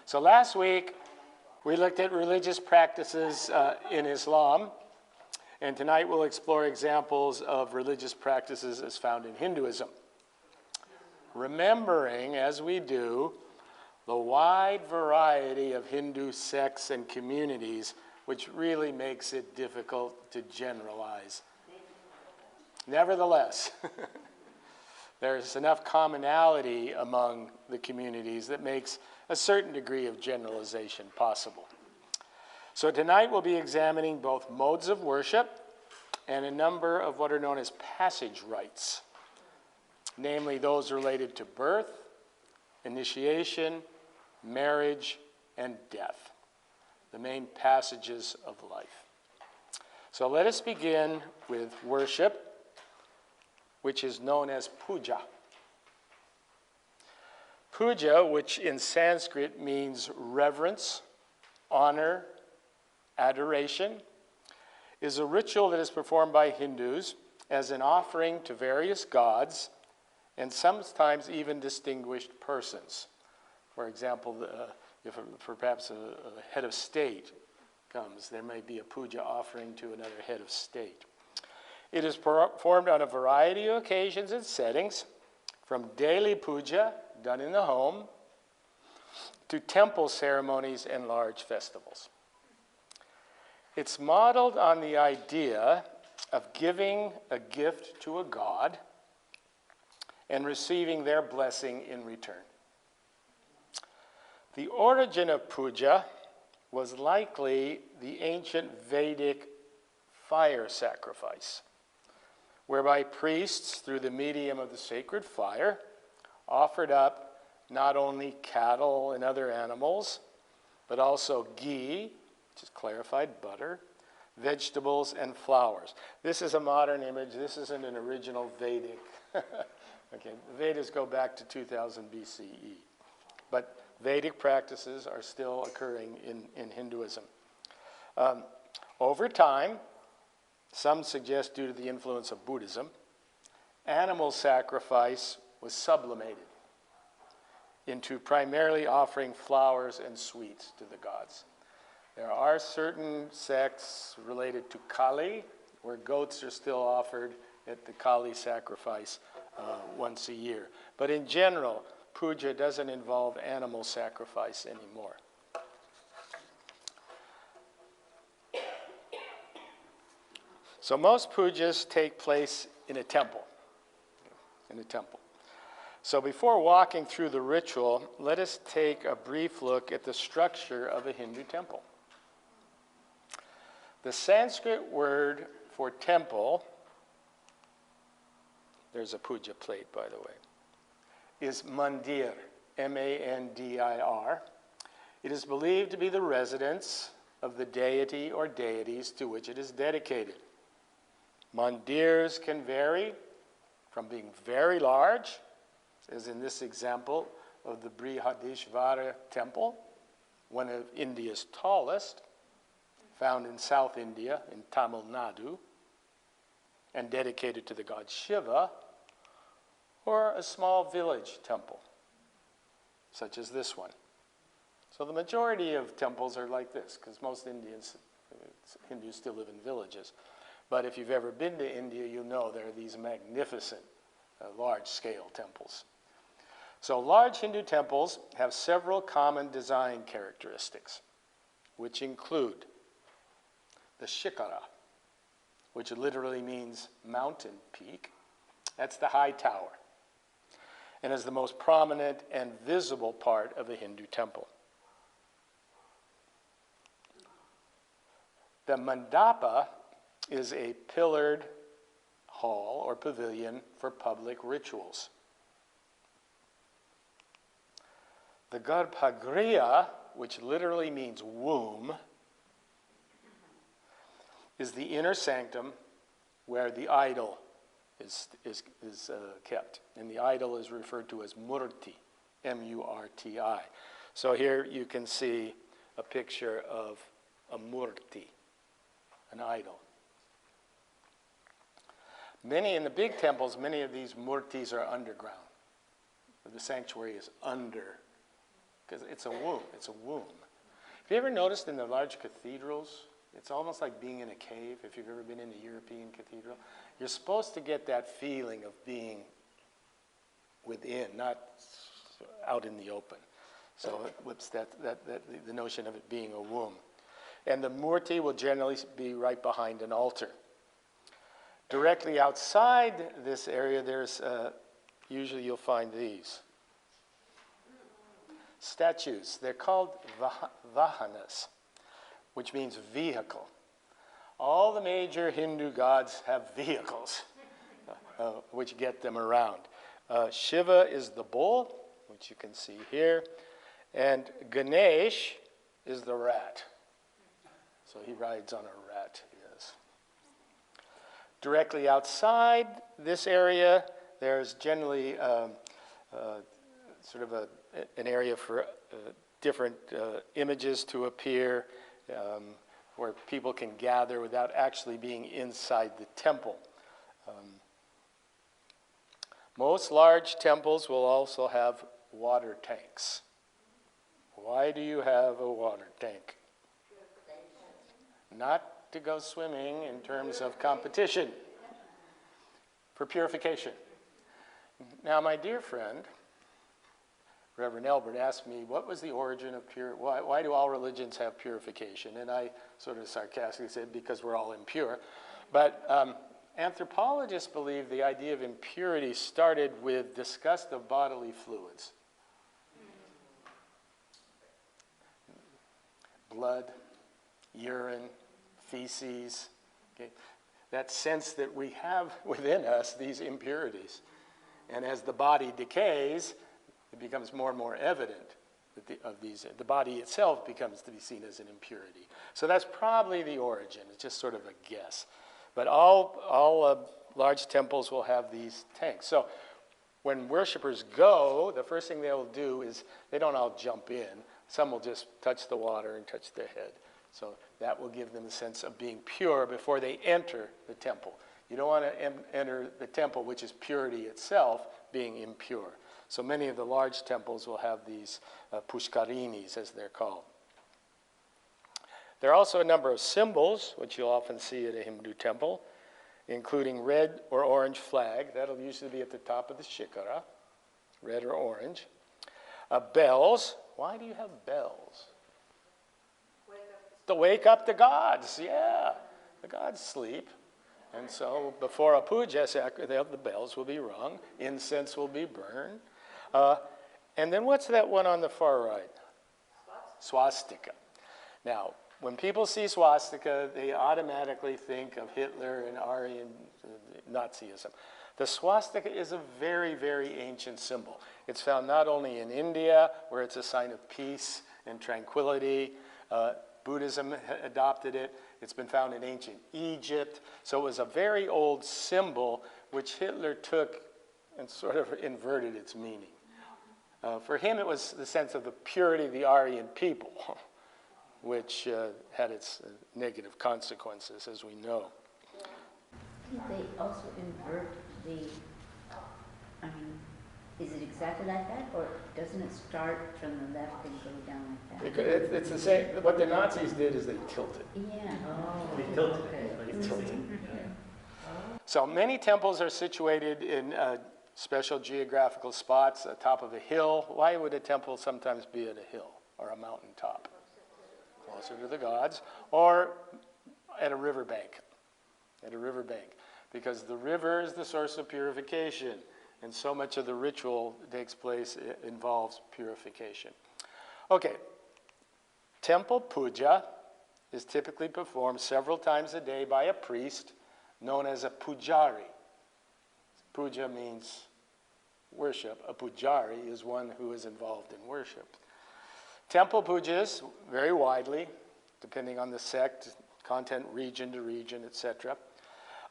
So last week, we looked at religious practices in Islam, and tonight we'll explore examples of religious practices as found in Hinduism. Remembering, as we do, the wide variety of Hindu sects and communities, which really makes it difficult to generalize. Nevertheless, there's enough commonality among the communities that makes a certain degree of generalization possible. So tonight we'll be examining both modes of worship and a number of what are known as passage rites, namely those related to birth, initiation, marriage, and death, the main passages of life. So let us begin with worship, which is known as puja. Puja, which in Sanskrit means reverence, honor, adoration, is a ritual that is performed by Hindus as an offering to various gods and sometimes even distinguished persons. For example, if perhaps a head of state comes, there may be a puja offering to another head of state. It is performed on a variety of occasions and settings, from daily puja, done in the home, to temple ceremonies and large festivals. It's modeled on the idea of giving a gift to a god and receiving their blessing in return. The origin of puja was likely the ancient Vedic fire sacrifice, whereby priests, through the medium of the sacred fire, offered up not only cattle and other animals, but also ghee, which is clarified butter, vegetables, and flowers. This is a modern image. This isn't an original Vedic. Okay, the Vedas go back to 2000 BCE. But Vedic practices are still occurring in Hinduism. Over time, some suggest due to the influence of Buddhism, animal sacrifice was sublimated into primarily offering flowers and sweets to the gods. There are certain sects related to Kali, where goats are still offered at the Kali sacrifice once a year. But in general, puja doesn't involve animal sacrifice anymore. So most pujas take place in a temple. So before walking through the ritual, let us take a brief look at the structure of a Hindu temple. The Sanskrit word for temple, there's a puja plate, by the way, is mandir, M-A-N-D-I-R. It is believed to be the residence of the deity or deities to which it is dedicated. Mandirs can vary from being very large, as in this example of the Brihadishvara temple, one of India's tallest, found in South India, in Tamil Nadu, and dedicated to the god Shiva, or a small village temple, such as this one. So the majority of temples are like this, because most Hindus still live in villages. But if you've ever been to India, you'll know there are these magnificent, large-scale temples. So large Hindu temples have several common design characteristics, which include the shikara, which literally means mountain peak. That's the high tower, and is the most prominent and visible part of a Hindu temple. The mandapa is a pillared hall or pavilion for public rituals. The garbhagriha, which literally means womb, is the inner sanctum where the idol is kept. And the idol is referred to as murti, M-U-R-T-I. So here you can see a picture of a murti, an idol. In the big temples, many of these murtis are underground. The sanctuary is under because it's a womb. It's a womb. Have you ever noticed in the large cathedrals, it's almost like being in a cave, if you've ever been in a European cathedral? You're supposed to get that feeling of being within, not out in the open. So what's the notion of it being a womb. And the murti will generally be right behind an altar. Directly outside this area, there's usually you'll find these statues. They're called vahanas, which means vehicle. All the major Hindu gods have vehicles which get them around. Shiva is the bull, which you can see here, and Ganesh is the rat. So he rides on a rat, yes. Directly outside this area, there's generally sort of an area for different images to appear where people can gather without actually being inside the temple. Most large temples will also have water tanks. Why do you have a water tank? Not to go swimming in terms of competition, for purification. Now, my dear friend, Reverend Elbert, asked me, what was the origin of why do all religions have purification? And I sort of sarcastically said, because we're all impure. But anthropologists believe the idea of impurity started with disgust of bodily fluids. Blood, urine, feces, okay? That sense that we have within us these impurities. And as the body decays, it becomes more and more evident that the body itself becomes to be seen as an impurity. So that's probably the origin. It's just sort of a guess. But all large temples will have these tanks. So when worshipers go, the first thing they'll do is they don't all jump in. Some will just touch the water and touch their head. So that will give them a sense of being pure before they enter the temple. You don't want to enter the temple, which is purity itself, being impure. So many of the large temples will have these pushkarinis, as they're called. There are also a number of symbols, which you'll often see at a Hindu temple, including red or orange flag. That'll usually be at the top of the shikara, red or orange. Bells. Why do you have bells? To wake up the gods, yeah. The gods sleep. And so before a puja, the bells will be rung, incense will be burned. And then what's that one on the far right? Swastika. Now, when people see swastika, they automatically think of Hitler and Aryan Nazism. The swastika is a very, very ancient symbol. It's found not only in India, where it's a sign of peace and tranquility. Buddhism adopted it. It's been found in ancient Egypt. So it was a very old symbol, which Hitler took and sort of inverted its meaning. For him, it was the sense of the purity of the Aryan people, which had its negative consequences, as we know. They also invert is it exactly like that, or doesn't it start from the left and go down like that? It's the same. What the Nazis did is they tilted. Yeah. Oh, They tilted okay. it. They tilted. So many temples are situated in special geographical spots atop of a hill. Why would a temple sometimes be at a hill or a mountaintop? Closer to the gods, or at a riverbank. At a riverbank, because the river is the source of purification, and so much of the ritual that takes place involves purification. Okay, temple puja is typically performed several times a day by a priest known as a pujari. Puja means worship. A pujari is one who is involved in worship. Temple pujas vary widely, depending on the sect, content, region to region, etc.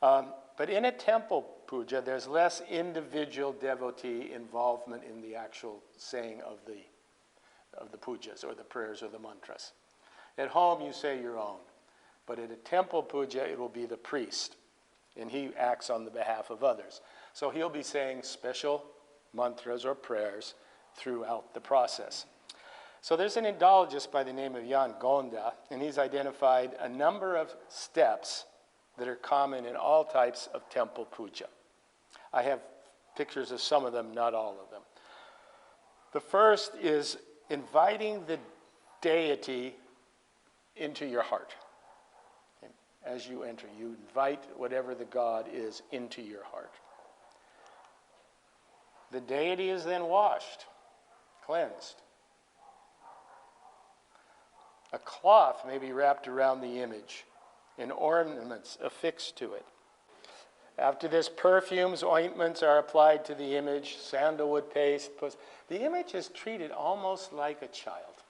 But in a temple puja, there's less individual devotee involvement in the actual saying of the pujas or the prayers or the mantras. At home, you say your own. But at a temple puja, it will be the priest, and he acts on the behalf of others. So he'll be saying special mantras or prayers throughout the process. So there's an Indologist by the name of Jan Gonda, and he's identified a number of steps that are common in all types of temple puja. I have pictures of some of them, not all of them. The first is inviting the deity into your heart. As you enter, you invite whatever the god is into your heart. The deity is then washed, cleansed. A cloth may be wrapped around the image and ornaments affixed to it. After this, perfumes, ointments are applied to the image, sandalwood paste. The image is treated almost like a child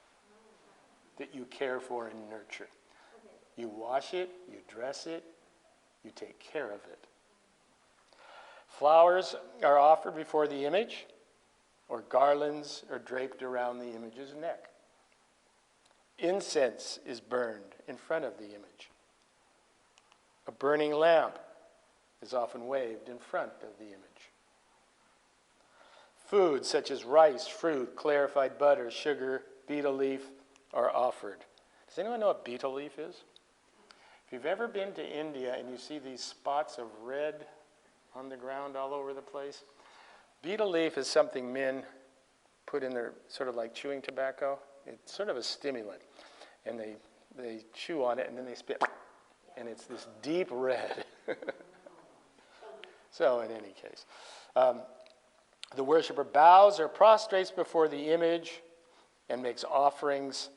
that you care for and nurture. You wash it, you dress it, you take care of it. Flowers are offered before the image, or garlands are draped around the image's neck. Incense is burned in front of the image. A burning lamp is often waved in front of the image. Foods such as rice, fruit, clarified butter, sugar, betel leaf are offered. Does anyone know what betel leaf is? If you've ever been to India and you see these spots of red on the ground all over the place, betel leaf is something men put in their, sort of like chewing tobacco. It's sort of a stimulant. And they chew on it and then they spit. And it's this deep red. So in any case, the worshiper bows or prostrates before the image and makes offerings.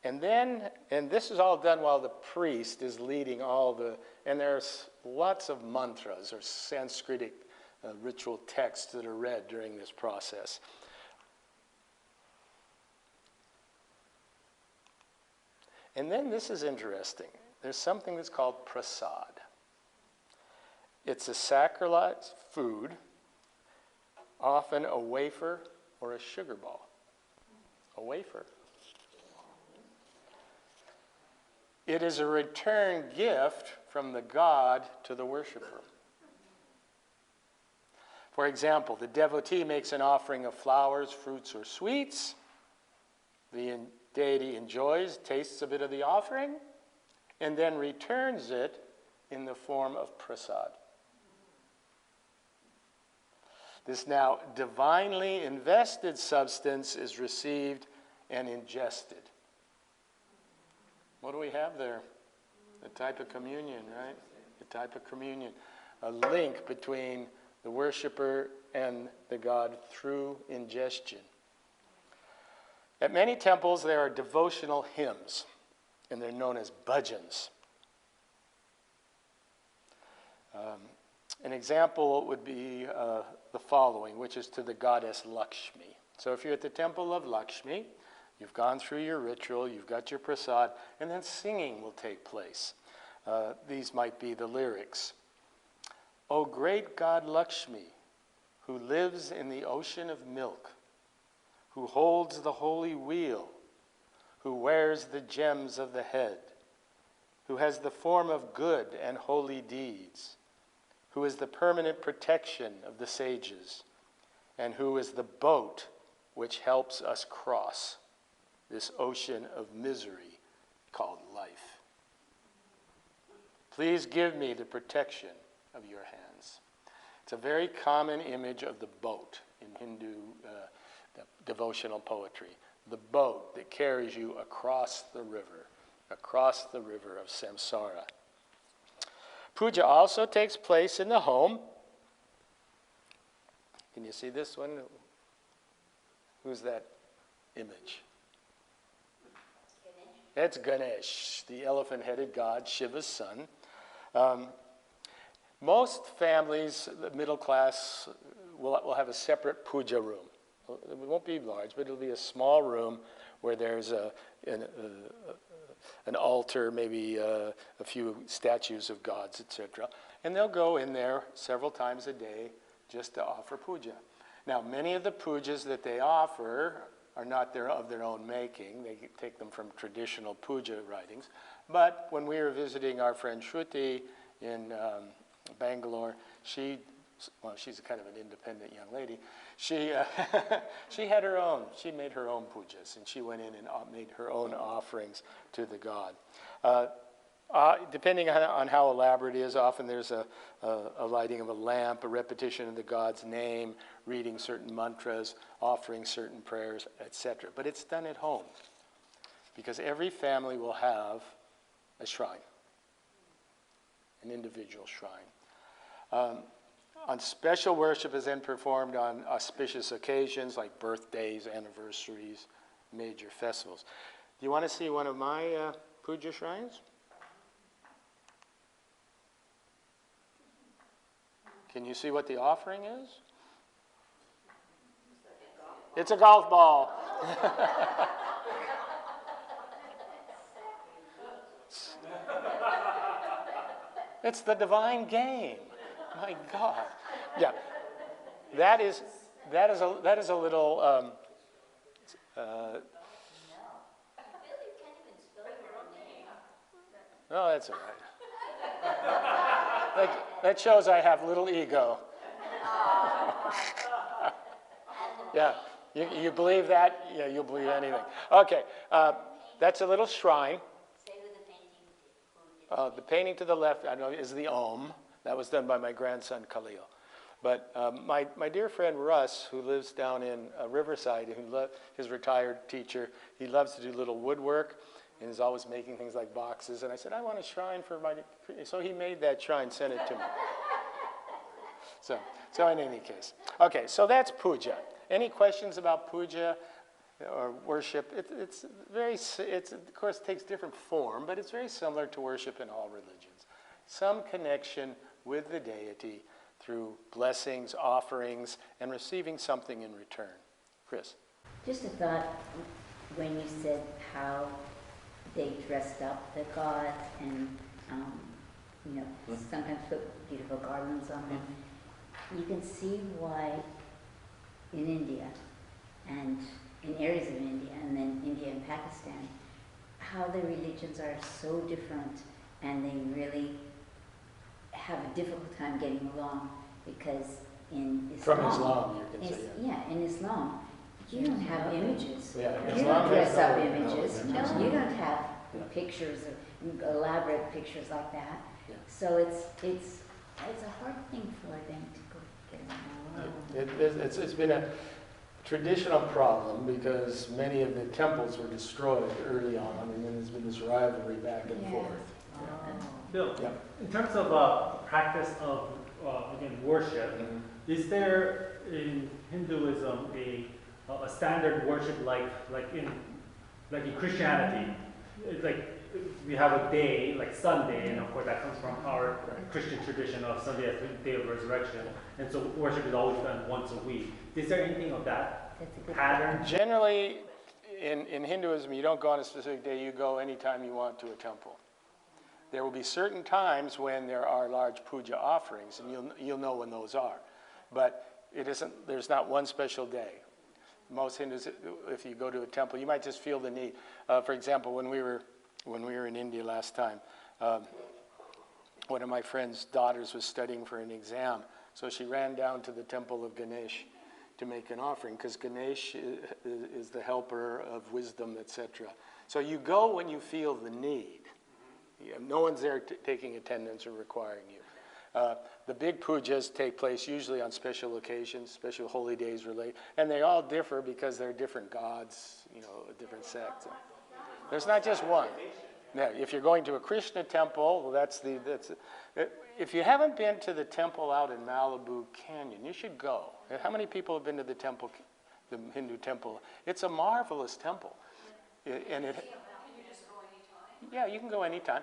And this is all done while the priest is leading and there's lots of mantras or Sanskritic ritual texts that are read during this process. And then this is interesting. There's something that's called prasad. It's a sacralized food, often a wafer or a sugar ball. A wafer. It is a return gift from the god to the worshiper. For example, the devotee makes an offering of flowers, fruits, or sweets. The deity enjoys, tastes a bit of the offering, and then returns it in the form of prasad. This now divinely invested substance is received and ingested. What do we have there? A type of communion, right? A type of communion. A link between the worshiper and the god through ingestion. At many temples there are devotional hymns, and they're known as bhajans. An example would be the following, which is to the goddess Lakshmi. So if you're at the temple of Lakshmi, you've gone through your ritual, you've got your prasad, and then singing will take place. These might be the lyrics. O great god Lakshmi, who lives in the ocean of milk, who holds the holy wheel, who wears the gems of the head, who has the form of good and holy deeds, who is the permanent protection of the sages, and who is the boat which helps us cross this ocean of misery called life. Please give me the protection of your hands. It's a very common image of the boat in Hindu devotional poetry. The boat that carries you across the river of samsara. Puja also takes place in the home. Can you see this one? Who's that image? It's Ganesh, the elephant-headed god, Shiva's son. Most families, the middle class, will have a separate puja room. It won't be large, but it'll be a small room where there's an altar, maybe a few statues of gods, etc. And they'll go in there several times a day just to offer puja. Now, many of the pujas that they offer are not of their own making. They take them from traditional puja writings. But when we were visiting our friend Shruti in Bangalore, she well, she's kind of an independent young lady. She she had her own. She made her own pujas, and she went in and made her own offerings to the god. Depending on how elaborate it is, often there's a lighting of a lamp, a repetition of the god's name, reading certain mantras, offering certain prayers, etc. But it's done at home, because every family will have a shrine, an individual shrine. On special worship is then performed on auspicious occasions like birthdays, anniversaries, major festivals. Do you want to see one of my puja shrines? Can you see what the offering is? It's a golf ball. It's the divine game. My God. Yeah. That is a little I feel you can't even spell your own name. oh, that's all right. That shows I have little ego. Yeah. You believe that? Yeah, you'll believe anything. Okay. That's a little shrine. Say who the painting did. The painting to the left, I know, is the Om. That was done by my grandson, Camarillo. But my dear friend Russ, who lives down in Riverside, his retired teacher, he loves to do little woodwork, and is always making things like boxes. And I said, I want a shrine for my... So he made that shrine, sent it to me. So in any case. Okay, so that's puja. Any questions about puja or worship? It's of course, it takes different form, but it's very similar to worship in all religions. Some connection with the deity through blessings, offerings, and receiving something in return. Chris? Just a thought when you said how they dressed up the gods and, sometimes put beautiful garlands on them. You can see why in India and in areas of India and then India and Pakistan, how the religions are so different and they really have a difficult time getting along, because in Islam... From Islam, you can say. Yeah, in Islam, you don't have images. Yeah, You Islam don't dress up has images. no. You don't have pictures, elaborate pictures like that. Yeah. So it's a hard thing for them to go get along. It's been a traditional problem because many of the temples were destroyed early on, and then there's been this rivalry back and forth. Bill, Yeah. in terms of practice of again worship, is there in Hinduism a standard worship like in Christianity? It's like we have a day like Sunday, and of course that comes from our Christian tradition of Sunday as the day of resurrection, and so worship is always done once a week. Is there anything of that That's a good pattern? Generally, in Hinduism, you don't go on a specific day, you go anytime you want to a temple. There will be certain times when there are large puja offerings, and you'll know when those are. But there's not one special day. Most Hindus, if you go to a temple, you might just feel the need. For example, when we were in India last time, one of my friend's daughters was studying for an exam, so she ran down to the temple of Ganesh to make an offering, because Ganesh is the helper of wisdom, etc. So you go when you feel the need. No one's there taking attendance or requiring you. The big pujas take place usually on special occasions, special holy days related, and they all differ because they're different gods, different sects. There's not just one. Now, if you're going to a Krishna temple, well, if you haven't been to the temple out in Malibu Canyon, you should go. How many people have been to the temple, the Hindu temple? It's a marvelous temple, and it. Yeah, you can go anytime.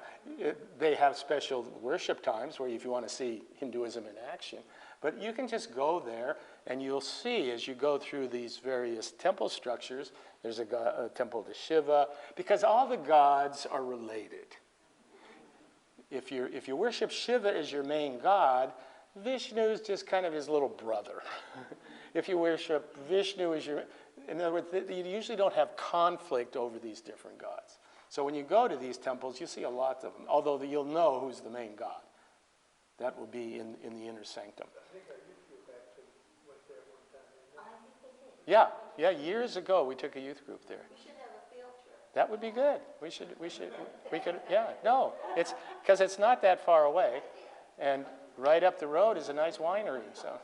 They have special worship times where if you want to see Hinduism in action. But you can just go there, and you'll see as you go through these various temple structures, there's a temple to Shiva, because all the gods are related. If you worship Shiva as your main god, Vishnu is just kind of his little brother. If you worship Vishnu as in other words, you usually don't have conflict over these different gods. So when you go to these temples, you see a lot of them, although you'll know who's the main god. That will be in the inner sanctum. I think Yeah, yeah, years ago we took a youth group there. We should have a field trip. That would be good. We could, yeah, no, it's, because it's not that far away, and right up the road is a nice winery, so.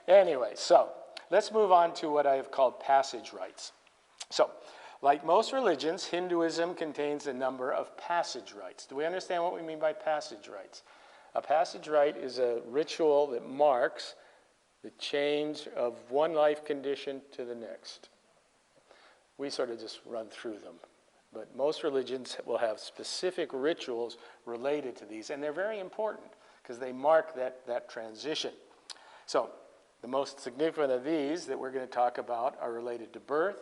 Anyway, so let's move on to what I have called passage rites. So, like most religions, Hinduism contains a number of passage rites. Do we understand what we mean by passage rites? A passage rite is a ritual that marks the change of one life condition to the next. We sort of just run through them. But most religions will have specific rituals related to these, and they're very important because they mark that transition. So, the most significant of these that we're going to talk about are related to birth,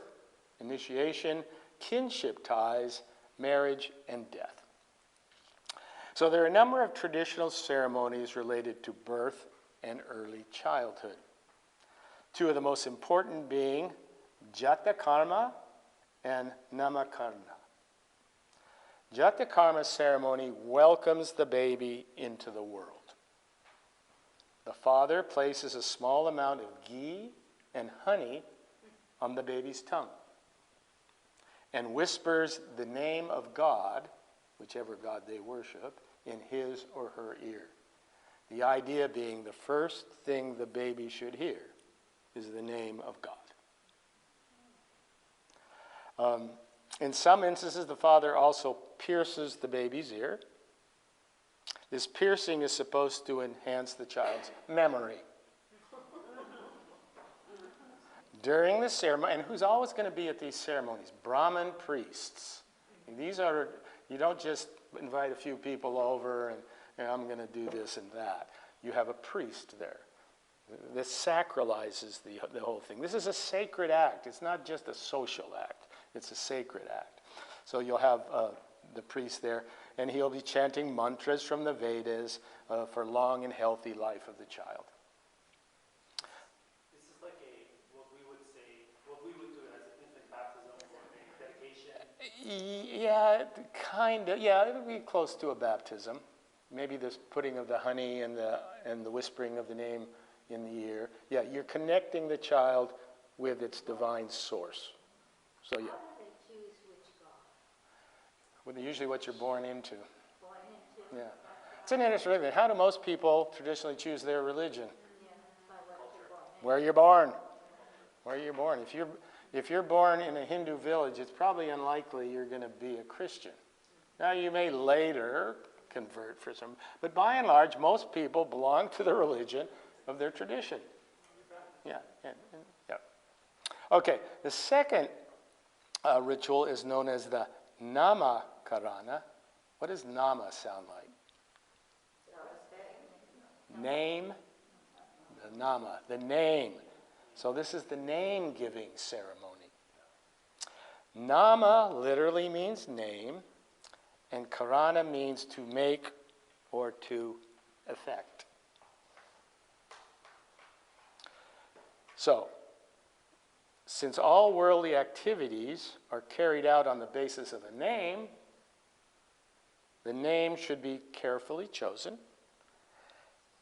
initiation, kinship ties, marriage, and death. So there are a number of traditional ceremonies related to birth and early childhood. Two of the most important being Jatakarma and Namakarna. Jatakarma ceremony welcomes the baby into the world. The father places a small amount of ghee and honey on the baby's tongue and whispers the name of God, whichever God they worship, in his or her ear. The idea being the first thing the baby should hear is the name of God. In some instances, the father also pierces the baby's ear. This piercing is supposed to enhance the child's memory. During the ceremony, and who's always going to be at these ceremonies? Brahmin priests. And these are, you don't just invite a few people over and I'm going to do this and that. You have a priest there. This sacralizes the whole thing. This is a sacred act. It's not just a social act. It's a sacred act. So you'll have the priest there, and he'll be chanting mantras from the Vedas for long and healthy life of the child. This is like what we would do as an infant baptism or a dedication. Yeah, kind of. Yeah, it would be close to a baptism. Maybe this putting of the honey and the whispering of the name in the ear. Yeah, you're connecting the child with its divine source. So yeah. How do they choose which God? Well, usually what you're born into. Born into? Yeah. It's an interesting thing. How do most people traditionally choose their religion? Yeah, by what you're born in. Where you're born. Where you're born. If you're born in a Hindu village, it's probably unlikely you're going to be a Christian. Now, you may later convert for some, but by and large, most people belong to the religion of their tradition. Yeah. Okay, the second ritual is known as the Namakarana. What does Nama sound like? Name. The Nama, the name. So this is the name-giving ceremony. Nama literally means name, and Karana means to make or to effect. So, since all worldly activities are carried out on the basis of a name, the name should be carefully chosen,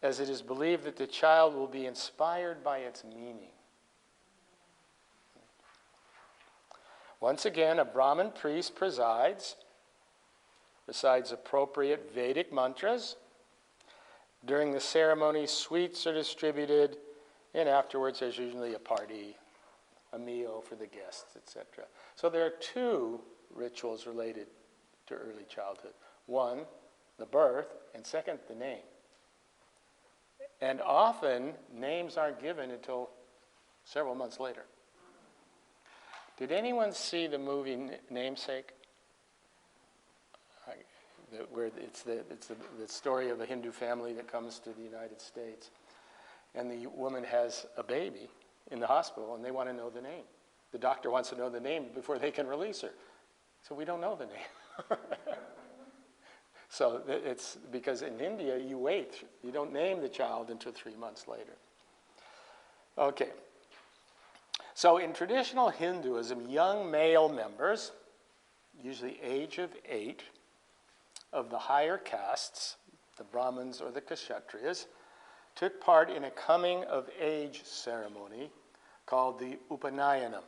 as it is believed that the child will be inspired by its meaning. Once again, a Brahmin priest presides, recites appropriate Vedic mantras. During the ceremony, sweets are distributed, and afterwards there's usually a party, a meal for the guests, etc. So there are two rituals related to early childhood. One, the birth, and second, the name. And often, names aren't given until several months later. Did anyone see the movie Namesake? Where it's the story of a Hindu family that comes to the United States. And the woman has a baby in the hospital, and they want to know the name. The doctor wants to know the name before they can release her. So we don't know the name. So it's because in India, you wait. You don't name the child until 3 months later. Okay. So in traditional Hinduism, young male members, usually age of 8, of the higher castes, the Brahmins or the Kshatriyas, took part in a coming-of-age ceremony called the Upanayanam.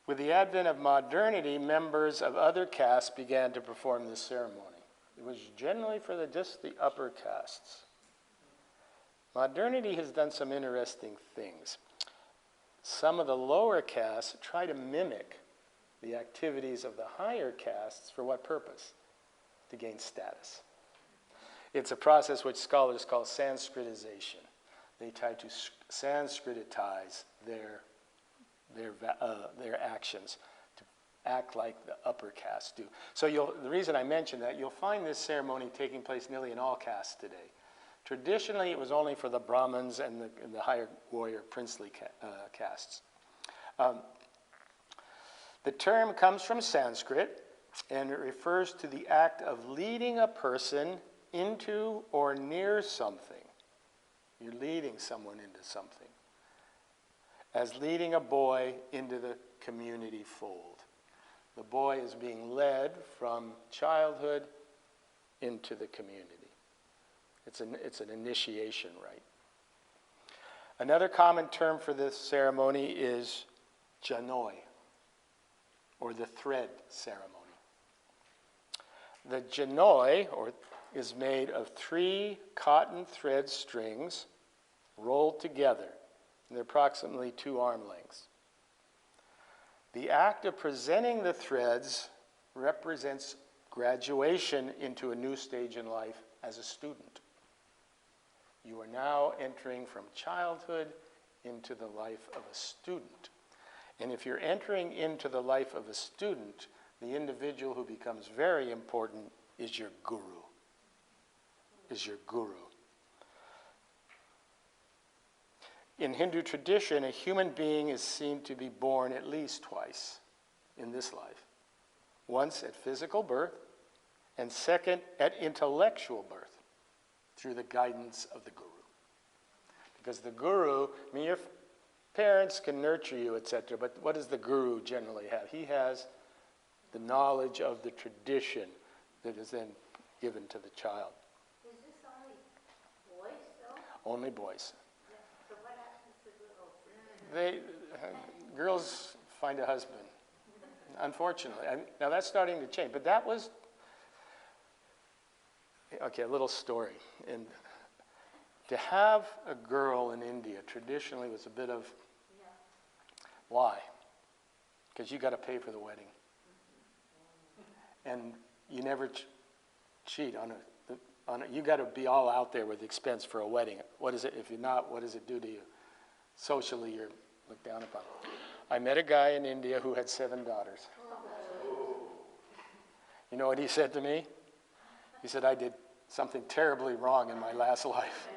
With the advent of modernity, members of other castes began to perform this ceremony. It was generally for just the upper castes. Modernity has done some interesting things. Some of the lower castes try to mimic the activities of the higher castes. For what purpose? To gain status. It's a process which scholars call Sanskritization. They try to Sanskritize their actions to act like the upper castes do. So the reason I mention that, you'll find this ceremony taking place nearly in all castes today. Traditionally, it was only for the Brahmins and the higher warrior princely castes. The term comes from Sanskrit, and it refers to the act of leading a person into or near something. You're leading someone into something. As leading a boy into the community fold. The boy is being led from childhood into the community. It's an initiation rite. Another common term for this ceremony is janoi, or the thread ceremony. The janoi is made of 3 cotton thread strings rolled together. They're approximately 2 arm lengths. The act of presenting the threads represents graduation into a new stage in life as a student. You are now entering from childhood into the life of a student. And if you're entering into the life of a student, the individual who becomes very important is your guru. In Hindu tradition, a human being is seen to be born at least twice in this life. Once at physical birth, and second at intellectual birth, through the guidance of the guru. Because the guru, your parents can nurture you, etc., but what does the guru generally have? He has the knowledge of the tradition that is then given to the child. Is this only boys, though? Only boys. Yeah. So what happens to girls? Girls find a husband, unfortunately. Now that's starting to change, but that was, okay, a little story. And to have a girl in India traditionally was a bit of, why? Because you got to pay for the wedding. And you never cheat on a, you got to be all out there with the expense for a wedding. What is it, if you're not, what does it do to you? Socially, you're looked down upon. I met a guy in India who had 7 daughters. You know what he said to me? He said, I did something terribly wrong in my last life.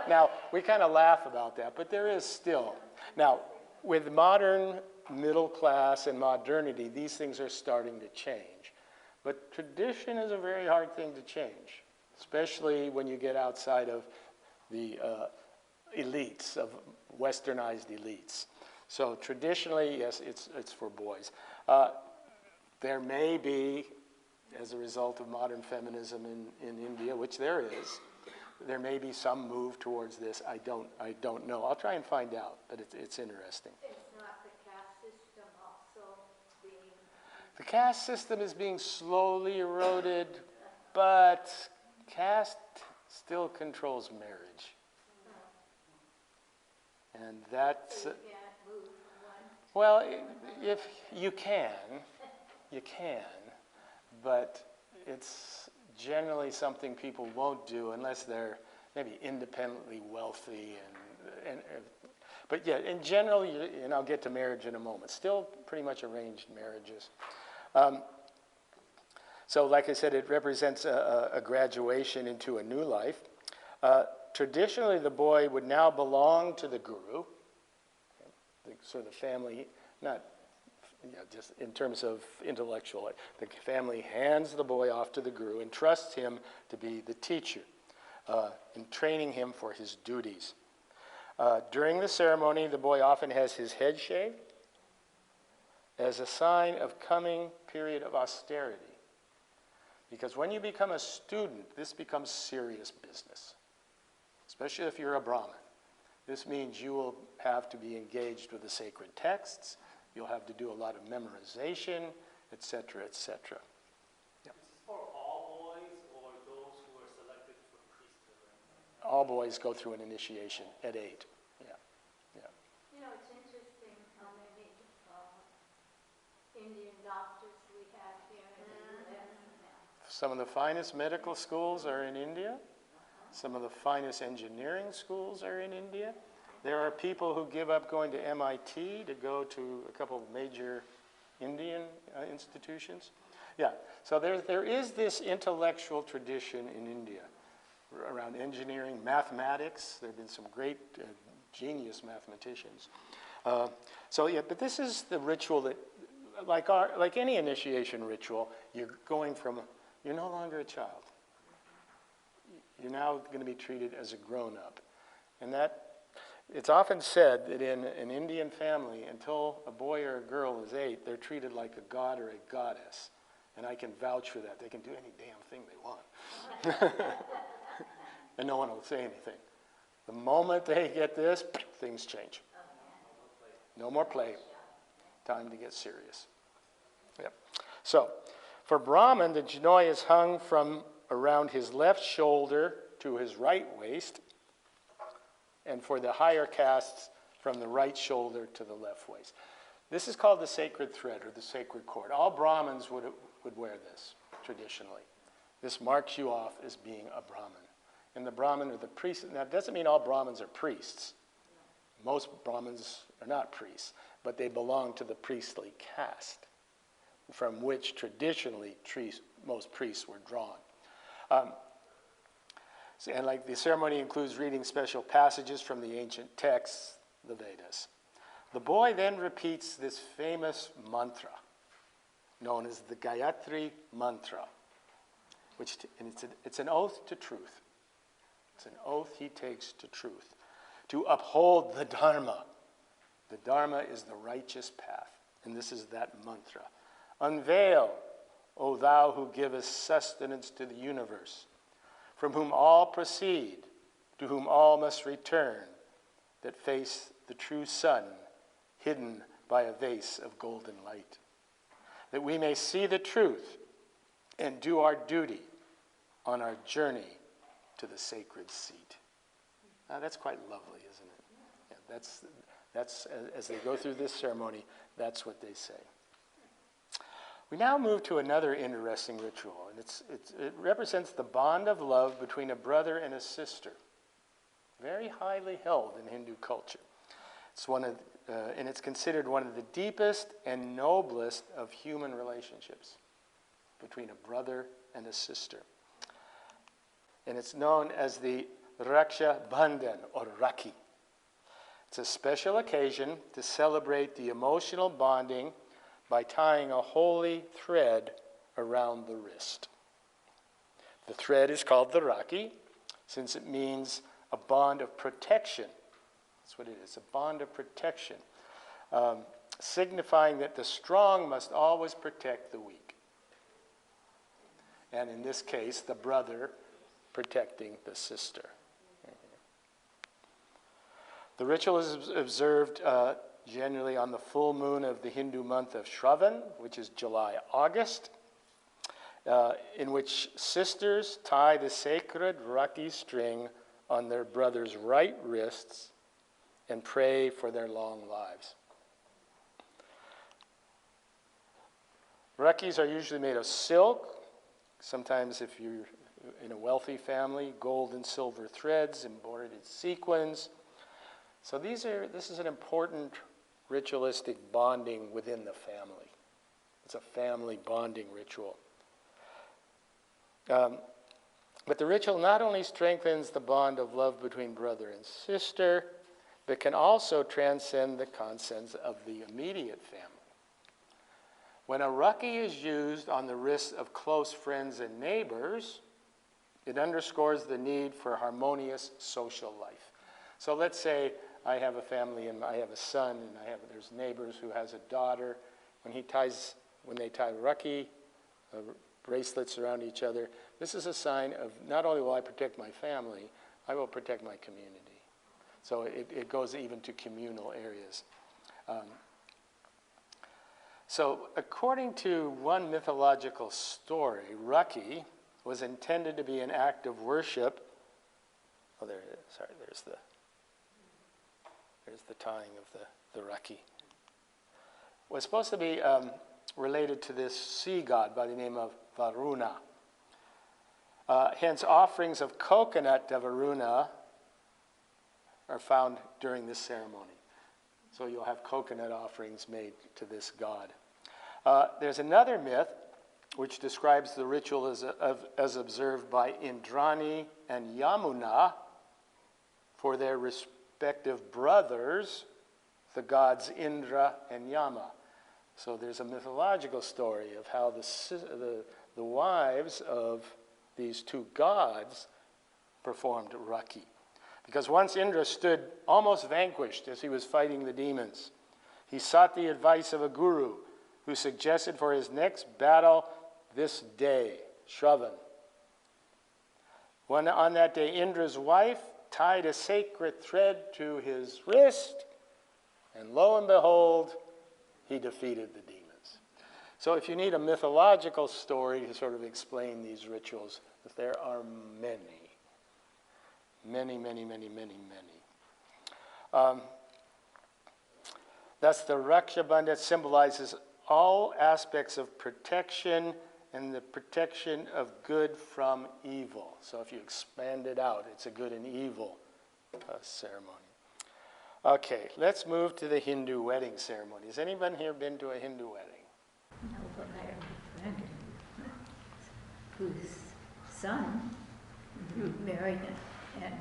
Now, we kind of laugh about that, but there is still. Now, with modern middle class and modernity, these things are starting to change. But tradition is a very hard thing to change, especially when you get outside of the elites, of westernized elites. So traditionally, yes, it's for boys. There may be, as a result of modern feminism in India, which there may be some move towards this. I don't know. I'll try and find out, but it's interesting. It's not the caste system also being... The caste system is being slowly eroded, but caste still controls marriage. And that's... So you can't move from one... Well, if you can, but it's generally something people won't do unless they're maybe independently wealthy but yeah, in general, and I'll get to marriage in a moment, still pretty much arranged marriages. So like I said, it represents a graduation into a new life. Traditionally, the boy would now belong to the guru, sort of family, not just in terms of intellectual. The family hands the boy off to the guru and trusts him to be the teacher in training him for his duties. During the ceremony, the boy often has his head shaved, as a sign of coming period of austerity. Because when you become a student, this becomes serious business, especially if you're a Brahmin. This means you will have to be engaged with the sacred texts, you'll have to do a lot of memorization, etc., etc. Is this for all boys or those who are selected for priesthood? All boys go through an initiation at 8. You know, it's interesting how many Indian doctors we have here in the U.S. now. Some of the finest medical schools are in India. Some of the finest engineering schools are in India. There are people who give up going to MIT to go to a couple of major Indian institutions. Yeah, so there is this intellectual tradition in India around engineering, mathematics. There have been some great genius mathematicians. But this is the ritual that, like any initiation ritual, you're no longer a child. You're now going to be treated as a grown-up. And it's often said that in an Indian family, until a boy or a girl is 8, they're treated like a god or a goddess. And I can vouch for that. They can do any damn thing they want. And no one will say anything. The moment they get this, things change. No more play. Time to get serious. Yep. So, for Brahman, the janoi is hung from around his left shoulder to his right waist, and for the higher castes, from the right shoulder to the left waist. This is called the sacred thread or the sacred cord. All Brahmins would wear this traditionally. This marks you off as being a Brahmin. And the Brahmin or the priest, now it doesn't mean all Brahmins are priests. Most Brahmins are not priests, but they belong to the priestly caste, from which traditionally most priests were drawn. And like the ceremony includes reading special passages from the ancient texts, the Vedas. The boy then repeats this famous mantra, known as the Gayatri Mantra, it's an oath to truth. It's an oath he takes to truth, to uphold the Dharma. The Dharma is the righteous path, and this is that mantra. Unveil, O thou who givest sustenance to the universe, from whom all proceed, to whom all must return, that face the true sun, hidden by a vase of golden light, that we may see the truth and do our duty on our journey to the sacred seat. Now, that's quite lovely, isn't it? Yeah, that's as they go through this ceremony, that's what they say. We now move to another interesting ritual, and it represents the bond of love between a brother and a sister. Very highly held in Hindu culture. And it's considered one of the deepest and noblest of human relationships between a brother and a sister. And it's known as the Raksha Bandhan, or Rakhi. It's a special occasion to celebrate the emotional bonding by tying a holy thread around the wrist. The thread is called the Rakhi, since it means a bond of protection. That's what it is, a bond of protection, signifying that the strong must always protect the weak. And in this case, the brother protecting the sister. The ritual is observed generally on the full moon of the Hindu month of Shravan, which is July-August, in which sisters tie the sacred Rakhi string on their brothers' right wrists and pray for their long lives. Rakhis are usually made of silk. Sometimes, if you're in a wealthy family, gold and silver threads, embroidered sequins. So this is an important ritualistic bonding within the family. It's a family bonding ritual. But the ritual not only strengthens the bond of love between brother and sister, but can also transcend the concepts of the immediate family. When a Rakhi is used on the wrists of close friends and neighbors, it underscores the need for harmonious social life. So let's say I have a family and I have a son and there's neighbors who has a daughter when they tie Rakhi, bracelets around each other, this is a sign of not only will I protect my family, I will protect my community. So it goes even to communal areas. So according to one mythological story, Rakhi was intended to be an act of worship. Oh, there it is. Sorry, there's the tying of the Rakhi. Was supposed to be related to this sea god by the name of Varuna. Hence, offerings of coconut to Varuna are found during this ceremony. So you'll have coconut offerings made to this god. There's another myth which describes the ritual as observed by Indrani and Yamuna for their respective brothers, the gods Indra and Yama. So there's a mythological story of how the wives of these two gods performed Rakhi. Because once Indra stood almost vanquished as he was fighting the demons, he sought the advice of a guru who suggested for his next battle this day, Shravan. On that day, Indra's wife tied a sacred thread to his wrist, and lo and behold, he defeated the demons. So if you need a mythological story to sort of explain these rituals, there are many. Thus, the Raksha Bandhan symbolizes all aspects of protection and the protection of good from evil. So if you expand it out, it's a good and evil ceremony. Okay, let's move to the Hindu wedding ceremony. Has anyone here been to a Hindu wedding? No, but I have a friend whose son married, and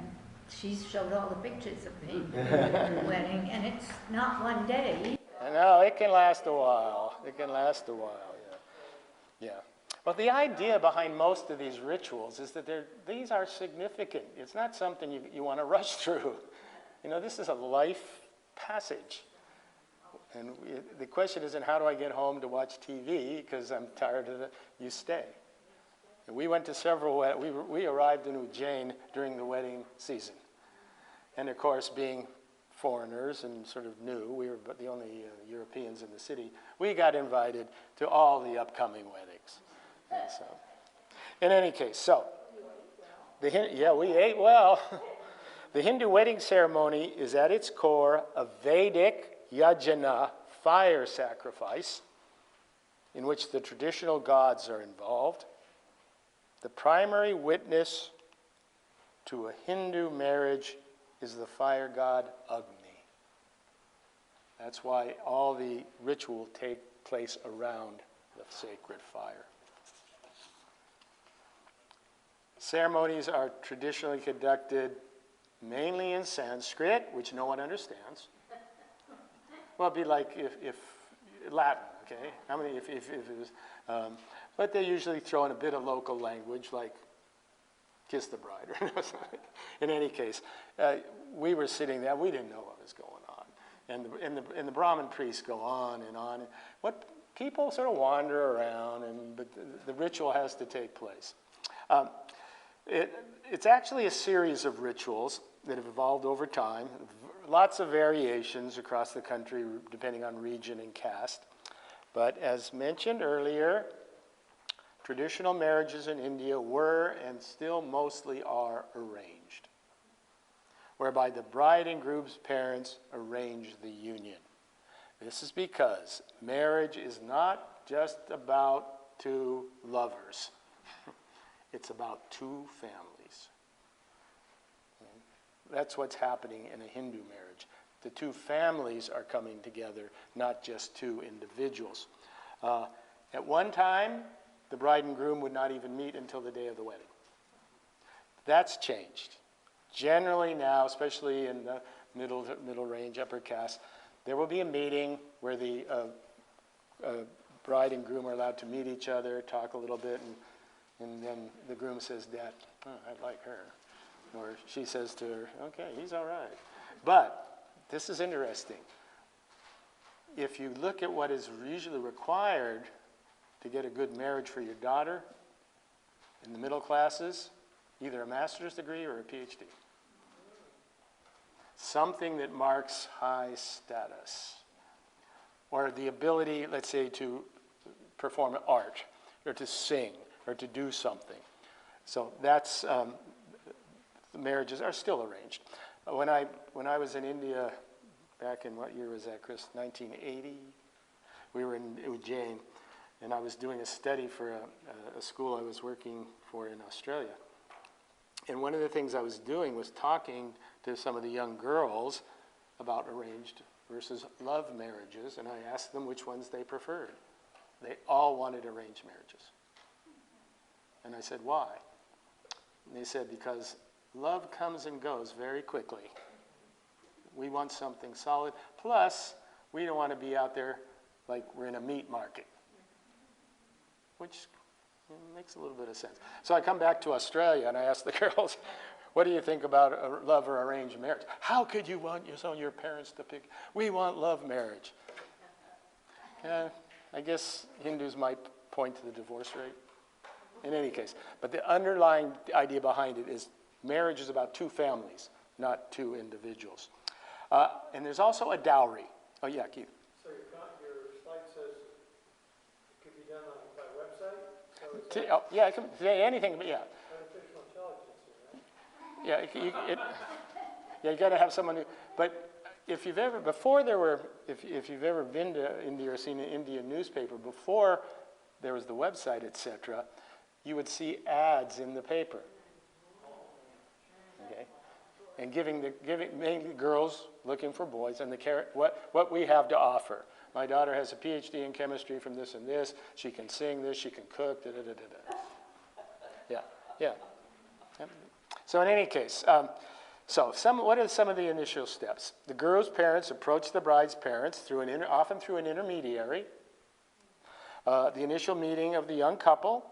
she showed all the pictures of the wedding, and it's not one day. No, it can last a while. Yeah. Well, the idea behind most of these rituals is that these are significant. It's not something you want to rush through. This is a life passage. And the question isn't how do I get home to watch TV because I'm tired of it. You stay. And we went to several, we arrived in Ujjain during the wedding season. And of course, being foreigners and sort of new, we were the only Europeans in the city, we got invited to all the upcoming weddings. And so, in any case, we ate well. The Hindu wedding ceremony is at its core a Vedic yajna, fire sacrifice, in which the traditional gods are involved. The primary witness to a Hindu marriage is the fire god Agni. That's why all the ritual take place around the sacred fire. Ceremonies are traditionally conducted mainly in Sanskrit, which no one understands. Well, it'd be like if Latin, okay? If it was, but they usually throw in a bit of local language, like kiss the bride or something. In any case, we were sitting there, we didn't know what was going on. And the Brahmin priests go on and on. What people sort of wander around, but the ritual has to take place. It's actually a series of rituals that have evolved over time, lots of variations across the country depending on region and caste. But as mentioned earlier, traditional marriages in India were and still mostly are arranged, whereby the bride and groom's parents arrange the union. This is because marriage is not just about two lovers. It's about two families. That's what's happening in a Hindu marriage. The two families are coming together, not just two individuals. At one time, the bride and groom would not even meet until the day of the wedding. That's changed. Generally now, especially in the middle range, upper caste, there will be a meeting where the bride and groom are allowed to meet each other, talk a little bit, and then the groom says, Dad, I like her. Or she says to her, okay, he's all right. But this is interesting. if you look at what is usually required to get a good marriage for your daughter in the middle classes, either a master's degree or a PhD. Something that marks high status. Or the ability, let's say, to perform art, or to sing, or to do something. So that's, the marriages are still arranged. When I was in India, back in, what year was that, Chris? 1980? We were in Ujjain, and I was doing a study for a school I was working for in Australia. And one of the things I was doing was talking to some of the young girls about arranged versus love marriages, and I asked them which ones they preferred. They all wanted arranged marriages. And I said, why? And they said, because love comes and goes very quickly. We want something solid. Plus, we don't want to be out there like we're in a meat market, which makes a little bit of sense. So I come back to Australia and I ask the girls, what do you think about a love or arranged marriage? How could you want your parents to pick? We want love marriage. I guess Hindus might point to the divorce rate. In any case. But the underlying idea behind it is marriage is about two families, not two individuals. And there's also a dowry. Oh, yeah, Keith. So your slide says it could be done by website? So Yeah, it can say anything, but yeah. Artificial intelligence, right? Yeah, you got to have someone who, but if you've ever, before there were, if you've ever been to India or seen an Indian newspaper, before there was the website, etc., you would see ads in the paper. Okay? And giving mainly girls looking for boys and what we have to offer. My daughter has a PhD in chemistry from this and this. She can sing this, she can cook, Yeah. So in any case, what are some of the initial steps? The girl's parents approach the bride's parents often through an intermediary. The initial meeting of the young couple,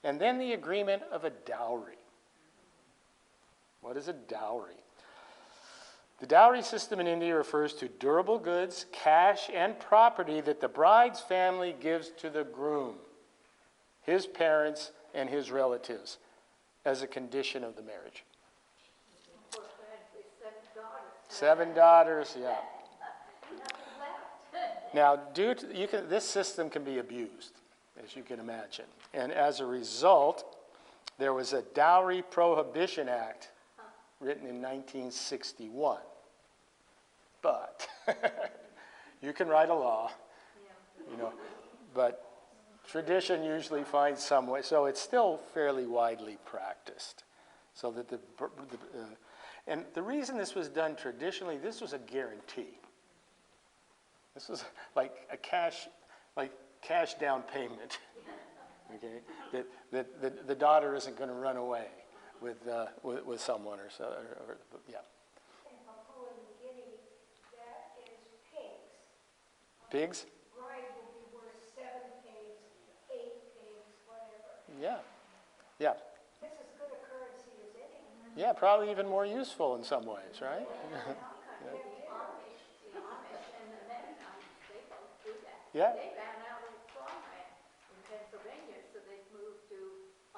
and then the agreement of a dowry. What is a dowry? The dowry system in India refers to durable goods, cash, and property that the bride's family gives to the groom, his parents, and his relatives as a condition of the marriage. Seven daughters, yeah. Now, this system can be abused, as you can imagine. And as a result, there was a Dowry Prohibition Act written in 1961. But you can write a law, but tradition usually finds some way. So it's still fairly widely practiced. So that and the reason this was done traditionally, this was a guarantee. This was like a cash down payment. Okay, that the daughter isn't going to run away with someone or so. Yeah. In Papua New Guinea, that is pigs. Pigs? Bride will be worth 7 pigs, 8 pigs, whatever. Yeah. This is good a currency as any. Yeah, probably even more useful in some ways, right? The Amish and the Mennonites, they both do that. Yeah. They ran out of farmland in Pennsylvania, so they've moved to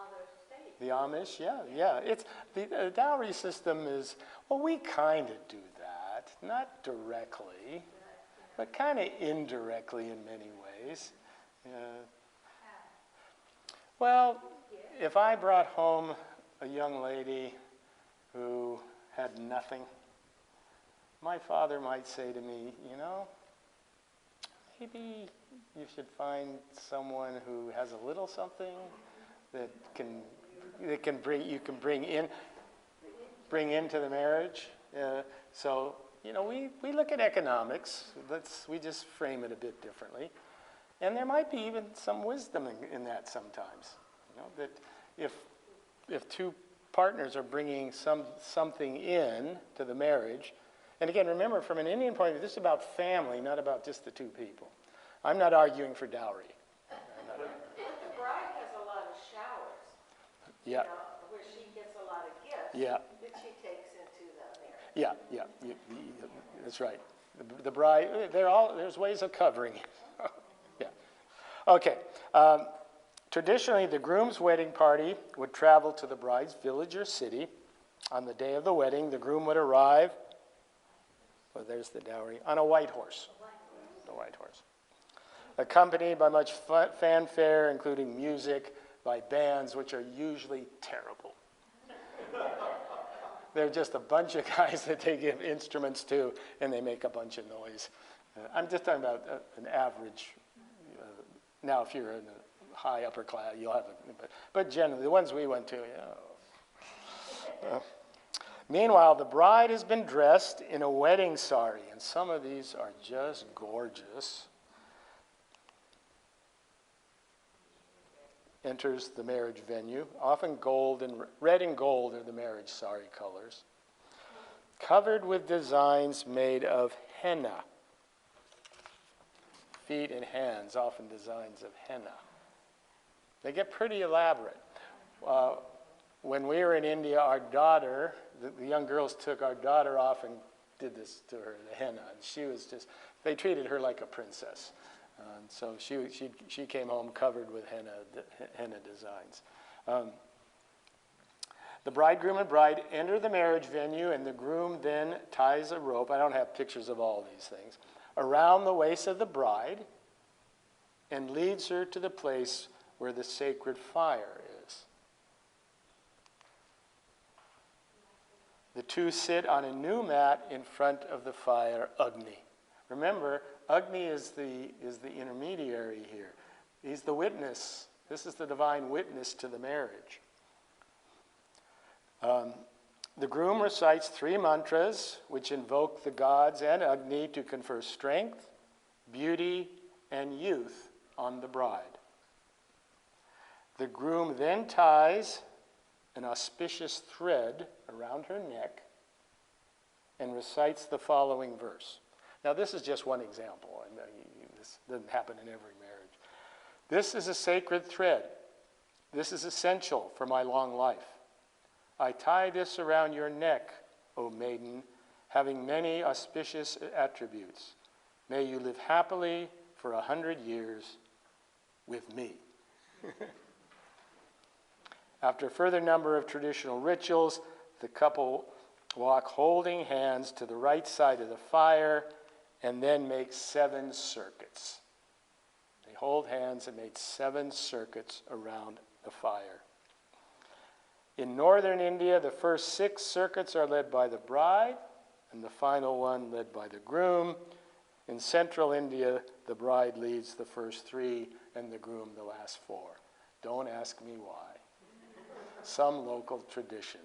other states. The Amish, yeah. It's the dowry system is, well, we kind of do that, not directly, but kind of indirectly in many ways. Well, if I brought home a young lady who had nothing, my father might say to me, maybe you should find someone who has a little something that you can bring into the marriage. So we look at economics. We just frame it a bit differently, and there might be even some wisdom in that sometimes. That if two partners are bringing something in to the marriage. And again, remember, from an Indian point of view, this is about family, not about just the two people. I'm not arguing for dowry. The bride has a lot of showers. Yeah. Where she gets a lot of gifts. Yeah. That she takes into the marriage. Yeah. That's right. The bride, there's ways of covering it. Yeah. Okay. Traditionally, the groom's wedding party would travel to the bride's village or city. On the day of the wedding, the groom would arrive, well, there's the dowry, on a white horse. The white horse. Accompanied by much fanfare, including music by bands, which are usually terrible. They're just a bunch of guys that they give instruments to, and they make a bunch of noise. I'm just talking about an average. Now, if you're in a high upper class, you'll have but generally, the ones we went to, Meanwhile, the bride has been dressed in a wedding sari, and some of these are just gorgeous. Enters the marriage venue, often gold and red and gold are the marriage sari colors, covered with designs made of henna. Feet and hands, often designs of henna. They get pretty elaborate. When we were in India, our daughter, the young girls took our daughter off and did this to her, the henna. And she was just, they treated her like a princess. And so she came home covered with henna designs. The bridegroom and bride enter the marriage venue, and the groom then ties a rope, I don't have pictures of all these things, around the waist of the bride and leads her to the place where the sacred fire is. The two sit on a new mat in front of the fire, Agni. Remember, Agni is the intermediary here. He's the witness. This is the divine witness to the marriage. The groom recites 3 mantras which invoke the gods and Agni to confer strength, beauty, and youth on the bride. The groom then ties an auspicious thread around her neck and recites the following verse. Now, this is just one example. This doesn't happen in every marriage. This is a sacred thread. This is essential for my long life. I tie this around your neck, O maiden, having many auspicious attributes. May you live happily for 100 years with me. After a further number of traditional rituals, the couple walk holding hands to the right side of the fire and then make 7 circuits. They hold hands and make 7 circuits around the fire. In northern India, the first 6 circuits are led by the bride, and the final one led by the groom. In central India, the bride leads the first 3, and the groom the last 4. Don't ask me why. Some local tradition.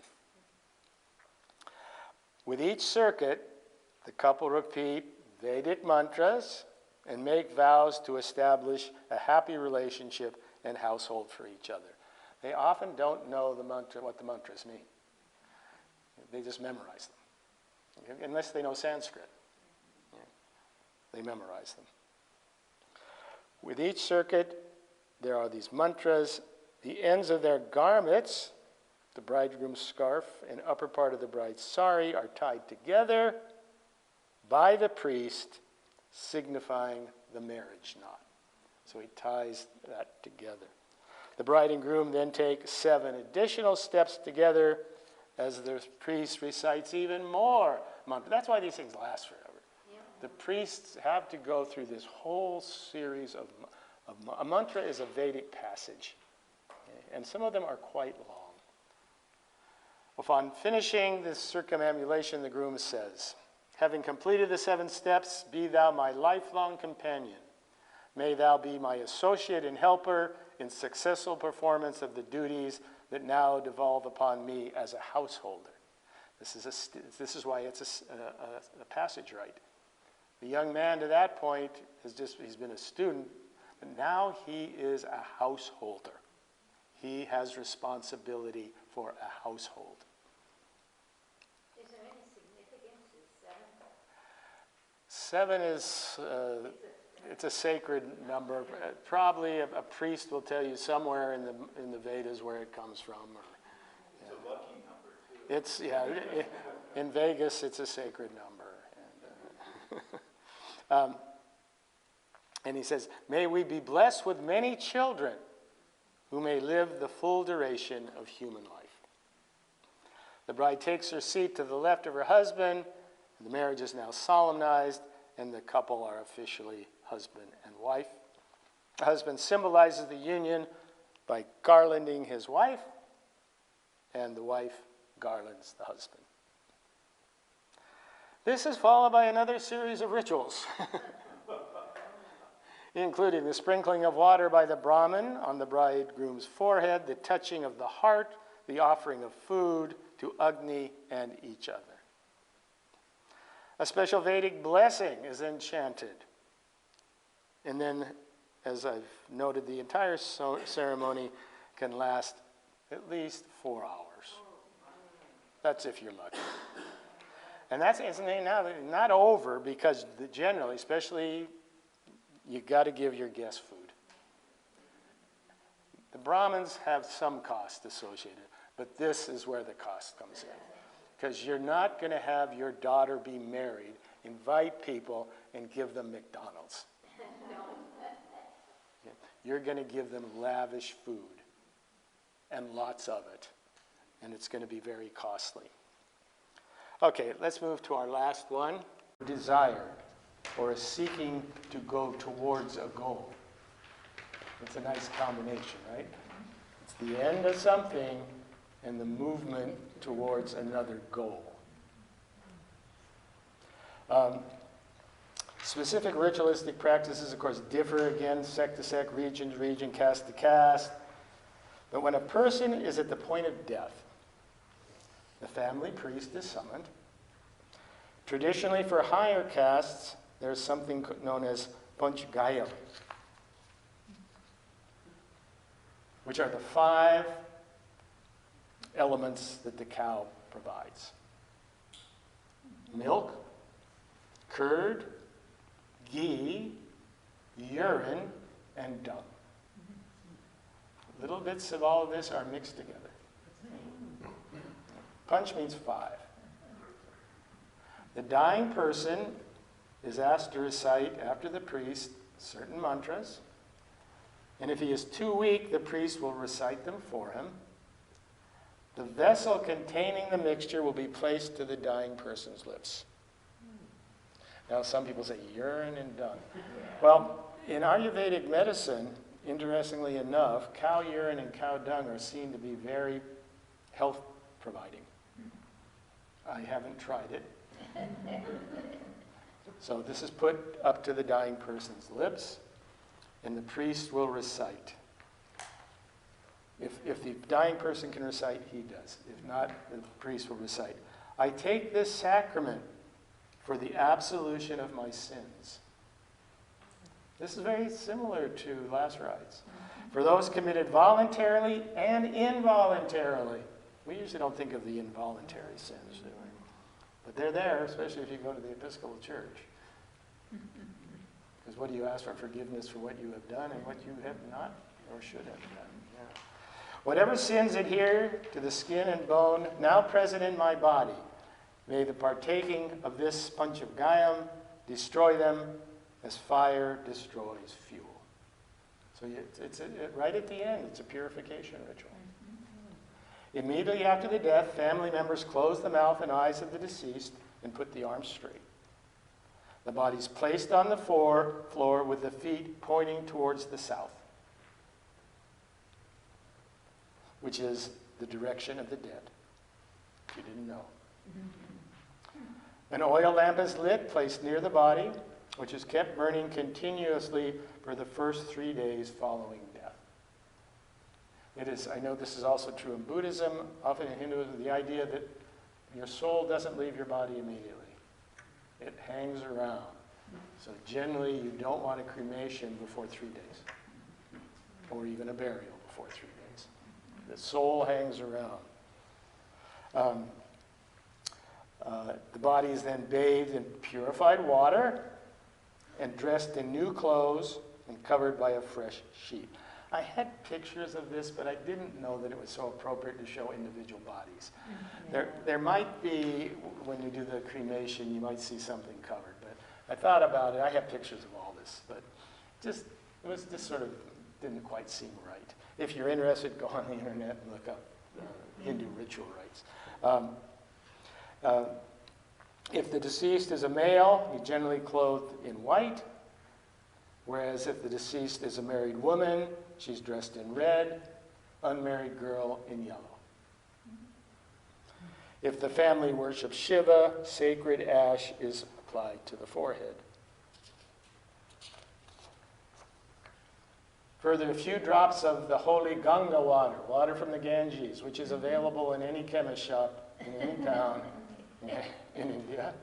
With each circuit, the couple repeat Vedic mantras and make vows to establish a happy relationship and household for each other. They often don't know what the mantras mean. They just memorize them, unless they know Sanskrit. They memorize them. With each circuit, there are these mantras. The ends of their garments, the bridegroom's scarf and upper part of the bride's sari, are tied together by the priest, signifying the marriage knot. So he ties that together. The bride and groom then take 7 additional steps together as the priest recites even more mantras. That's why these things last forever. Yeah. The priests have to go through this whole series of a mantra is a Vedic passage, okay? And some of them are quite long. Upon finishing this circumambulation, the groom says, having completed the 7 steps, be thou my lifelong companion. May thou be my associate and helper in successful performance of the duties that now devolve upon me as a householder. This is why it's a passage rite. The young man to that point he's been a student, but now he is a householder. He has responsibility for a household. Is there any significance to 7? 7 is, it's a sacred number. Probably a priest will tell you somewhere in the Vedas where it comes from. It's a lucky number, too. In Vegas, it's a sacred number. And he says, may we be blessed with many children who may live the full duration of human life. The bride takes her seat to the left of her husband. The marriage is now solemnized, and the couple are officially husband and wife. The husband symbolizes the union by garlanding his wife, and the wife garlands the husband. This is followed by another series of rituals, including the sprinkling of water by the Brahmin on the bridegroom's forehead, the touching of the heart, the offering of food to Agni and each other. A special Vedic blessing is then chanted. And then, as I've noted, the entire ceremony can last at least 4 hours. That's if you're lucky. And that's not over, because generally, especially, you got to give your guests food. The Brahmins have some cost associated, but this is where the cost comes in. Because you're not going to have your daughter be married, invite people, and give them McDonald's. You're going to give them lavish food, and lots of it. And it's going to be very costly. Okay, let's move to our last one. Desire, or a seeking to go towards a goal. It's a nice combination, right? It's the end of something and the movement towards another goal. Specific ritualistic practices, of course, differ again, sect to sect, region to region, caste to caste. But when a person is at the point of death, the family priest is summoned. Traditionally, for higher castes, there's something known as Panchagayam, which are the 5 elements that the cow provides: milk, curd, ghee, urine, and dung. Little bits of all of this are mixed together. Punch means 5. The dying person is asked to recite, after the priest, certain mantras. And if he is too weak, the priest will recite them for him. The vessel containing the mixture will be placed to the dying person's lips. Now, some people say urine and dung. Well, in Ayurvedic medicine, interestingly enough, cow urine and cow dung are seen to be very health providing. I haven't tried it. So this is put up to the dying person's lips, and the priest will recite. If the dying person can recite, he does. If not, the priest will recite. I take this sacrament for the absolution of my sins. This is very similar to last rites. For those committed voluntarily and involuntarily. We usually don't think of the involuntary sins, do we? But they're there, especially if you go to the Episcopal Church. Because what do you ask for? Forgiveness for what you have done and what you have not or should have done. Yeah. Whatever sins adhere to the skin and bone now present in my body, may the partaking of this Panchagayam destroy them as fire destroys fuel. So it's right at the end, it's a purification ritual. Immediately after the death, family members close the mouth and eyes of the deceased and put the arms straight. The body is placed on the floor with the feet pointing towards the south, which is the direction of the dead, if you didn't know. An oil lamp is lit, placed near the body, which is kept burning continuously for the first 3 days following death. It is, I know this is also true in Buddhism, often in Hinduism, the idea that your soul doesn't leave your body immediately. It hangs around. So generally, you don't want a cremation before 3 days, or even a burial before 3 days. The soul hangs around. The body is then bathed in purified water and dressed in new clothes and covered by a fresh sheet. I had pictures of this, but I didn't know that it was so appropriate to show individual bodies. There might be, when you do the cremation, you might see something covered, but I thought about it. I have pictures of all this, but it was just sort of didn't quite seem right. If you're interested, go on the internet and look up Hindu ritual rites. If the deceased is a male, he's generally clothed in white, whereas if the deceased is a married woman, she's dressed in red, unmarried girl in yellow. If the family worships Shiva, sacred ash is applied to the forehead. Further, a few drops of the holy Ganga water from the Ganges, which is available in any chemist shop in any town in India,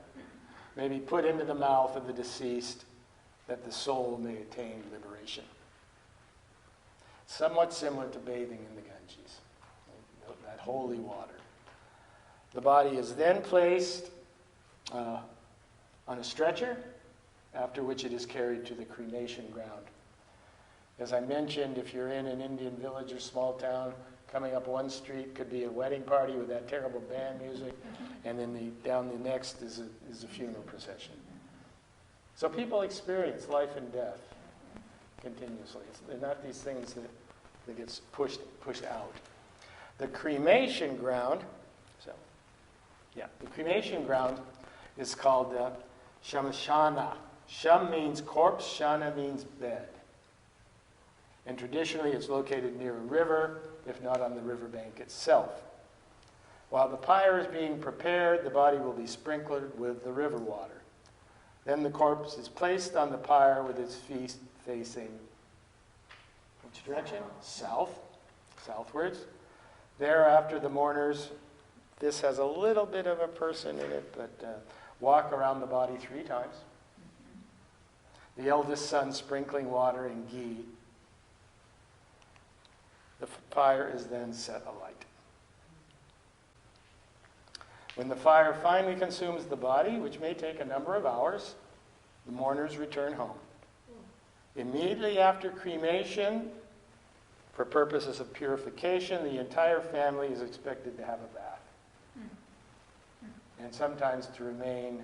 may be put into the mouth of the deceased that the soul may attain liberation. Somewhat similar to bathing in the Ganges, that holy water. The body is then placed on a stretcher, after which it is carried to the cremation ground. As I mentioned, if you're in an Indian village or small town, coming up one street could be a wedding party with that terrible band music, and then down the next is a funeral procession. So people experience life and death continuously. They're not these things that gets pushed out. The cremation ground, the cremation ground is called shamashana. Sham means corpse, shana means bed. And traditionally it's located near a river, if not on the riverbank itself. While the pyre is being prepared, the body will be sprinkled with the river water. Then the corpse is placed on the pyre with its feet facing which direction? Southwards. Thereafter, the mourners, this has a little bit of a person in it, but walk around the body 3 times. The eldest son sprinkling water and ghee. The fire is then set alight. When the fire finally consumes the body, which may take a number of hours, the mourners return home. Immediately after cremation, for purposes of purification, the entire family is expected to have a bath. And sometimes to remain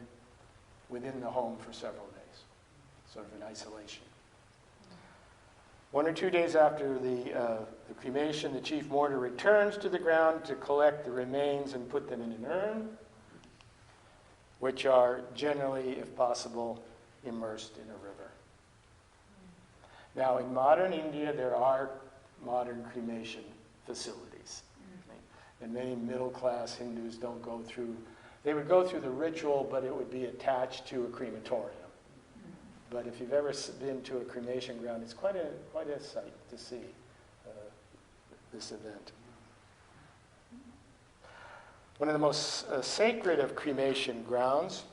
within the home for several days, sort of in isolation. 1 or 2 days after the cremation, the chief mourner returns to the ground to collect the remains and put them in an urn, which are generally, if possible, immersed in a river. Now, in modern India, there are modern cremation facilities. And many middle-class Hindus don't go through, they would go through the ritual, but it would be attached to a crematorium. But if you've ever been to a cremation ground, it's quite a sight to see this event. One of the most sacred of cremation grounds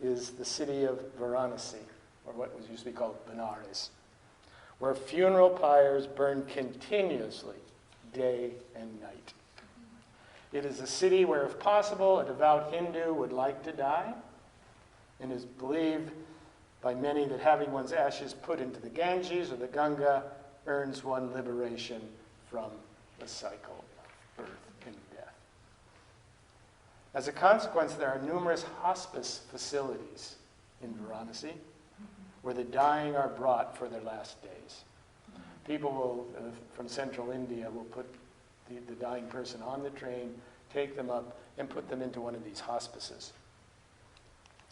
is the city of Varanasi, or what was used to be called Benares, where funeral pyres burn continuously, day and night. It is a city where, if possible, a devout Hindu would like to die, and is believed by many that having one's ashes put into the Ganges or the Ganga earns one liberation from the cycle of birth and death. As a consequence, there are numerous hospice facilities in Varanasi where the dying are brought for their last days. People will, from central India, will put the dying person on the train, take them up, and put them into one of these hospices.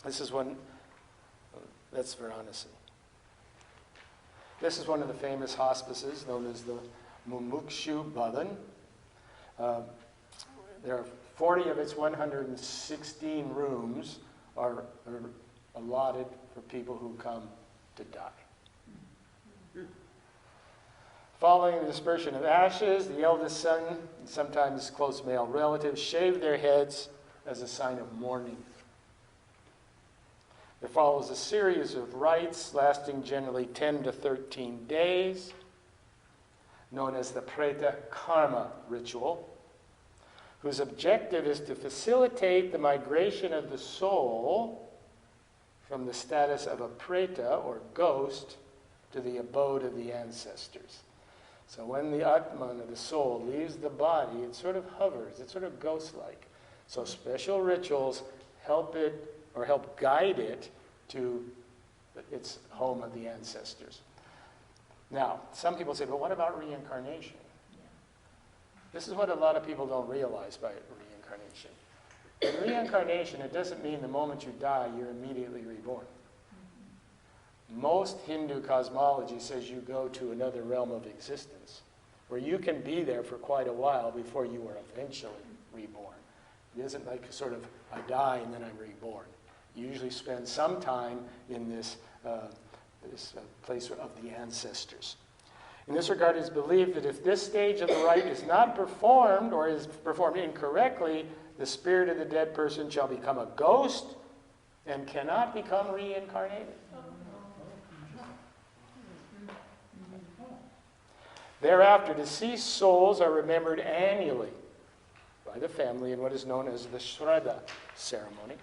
This is one. That's Varanasi. This is one of the famous hospices known as the Mumukshu Bhavan. There are 40 of its 116 rooms are allotted for people who come to die. Following the dispersion of ashes, the eldest son, and sometimes close male relatives, shave their heads as a sign of mourning. There follows a series of rites lasting generally 10 to 13 days, known as the Preta Karma ritual, whose objective is to facilitate the migration of the soul from the status of a preta, or ghost, to the abode of the ancestors. So when the Atman, or the soul, leaves the body, it sort of hovers, it's sort of ghost-like. So special rituals help it, or help guide it, to It's home of the ancestors. Now, some people say, but what about reincarnation? This is what a lot of people don't realize by reincarnation. In reincarnation, it doesn't mean the moment you die, you're immediately reborn. Most Hindu cosmology says you go to another realm of existence, where you can be there for quite a while before you are eventually reborn. It isn't like sort of, I die and then I'm reborn. You usually spend some time in this place of the ancestors. In this regard, it is believed that if this stage of the rite is not performed or is performed incorrectly, the spirit of the dead person shall become a ghost and cannot become reincarnated. Thereafter, deceased souls are remembered annually by the family in what is known as the Shraddha ceremony.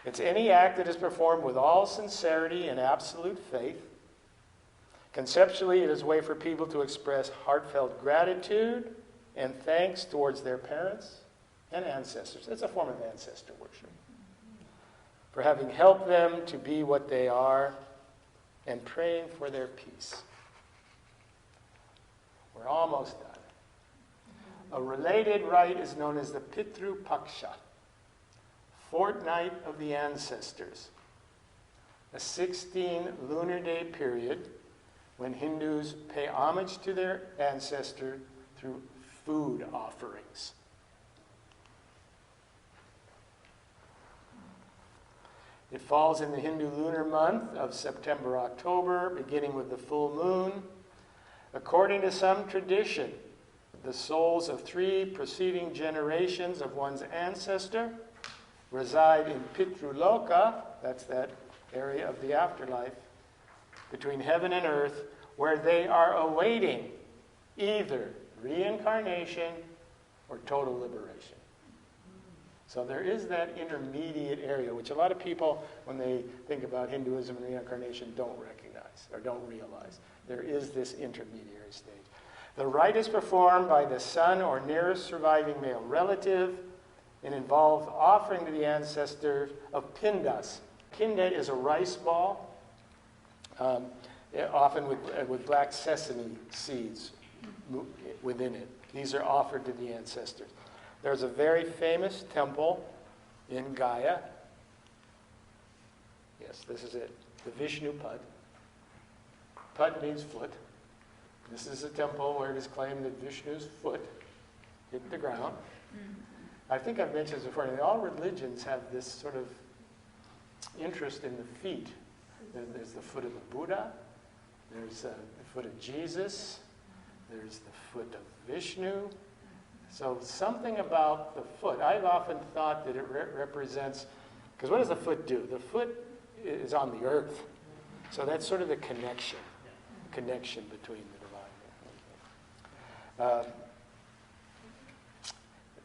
It's any act that is performed with all sincerity and absolute faith. Conceptually, it is a way for people to express heartfelt gratitude and thanks towards their parents and ancestors. It's a form of ancestor worship. For having helped them to be what they are and praying for their peace. We're almost done. A related rite is known as the Pitru Paksha, fortnight of the ancestors, a 16 lunar day period when Hindus pay homage to their ancestor through food offerings. It falls in the Hindu lunar month of September-October, beginning with the full moon. According to some tradition, the souls of 3 preceding generations of one's ancestor reside in Pitruloka, that's that area of the afterlife, between heaven and earth, where they are awaiting either reincarnation or total liberation. So there is that intermediate area, which a lot of people, when they think about Hinduism and reincarnation, don't recognize or don't realize. There is this intermediary stage. The rite is performed by the son or nearest surviving male relative and involves offering to the ancestor of pindas. Pinda is a rice ball, often with black sesame seeds within it. These are offered to the ancestors. There's a very famous temple in Gaya. Yes, this is it. The Vishnu Pad. Pad means foot. This is a temple where it is claimed that Vishnu's foot hit the ground. I think I've mentioned this before. All religions have this sort of interest in the feet. There's the foot of the Buddha. There's the foot of Jesus. There's the foot of Vishnu. So something about the foot. I've often thought that it represents, because what does the foot do? The foot is on the earth. So that's sort of the connection between the divine.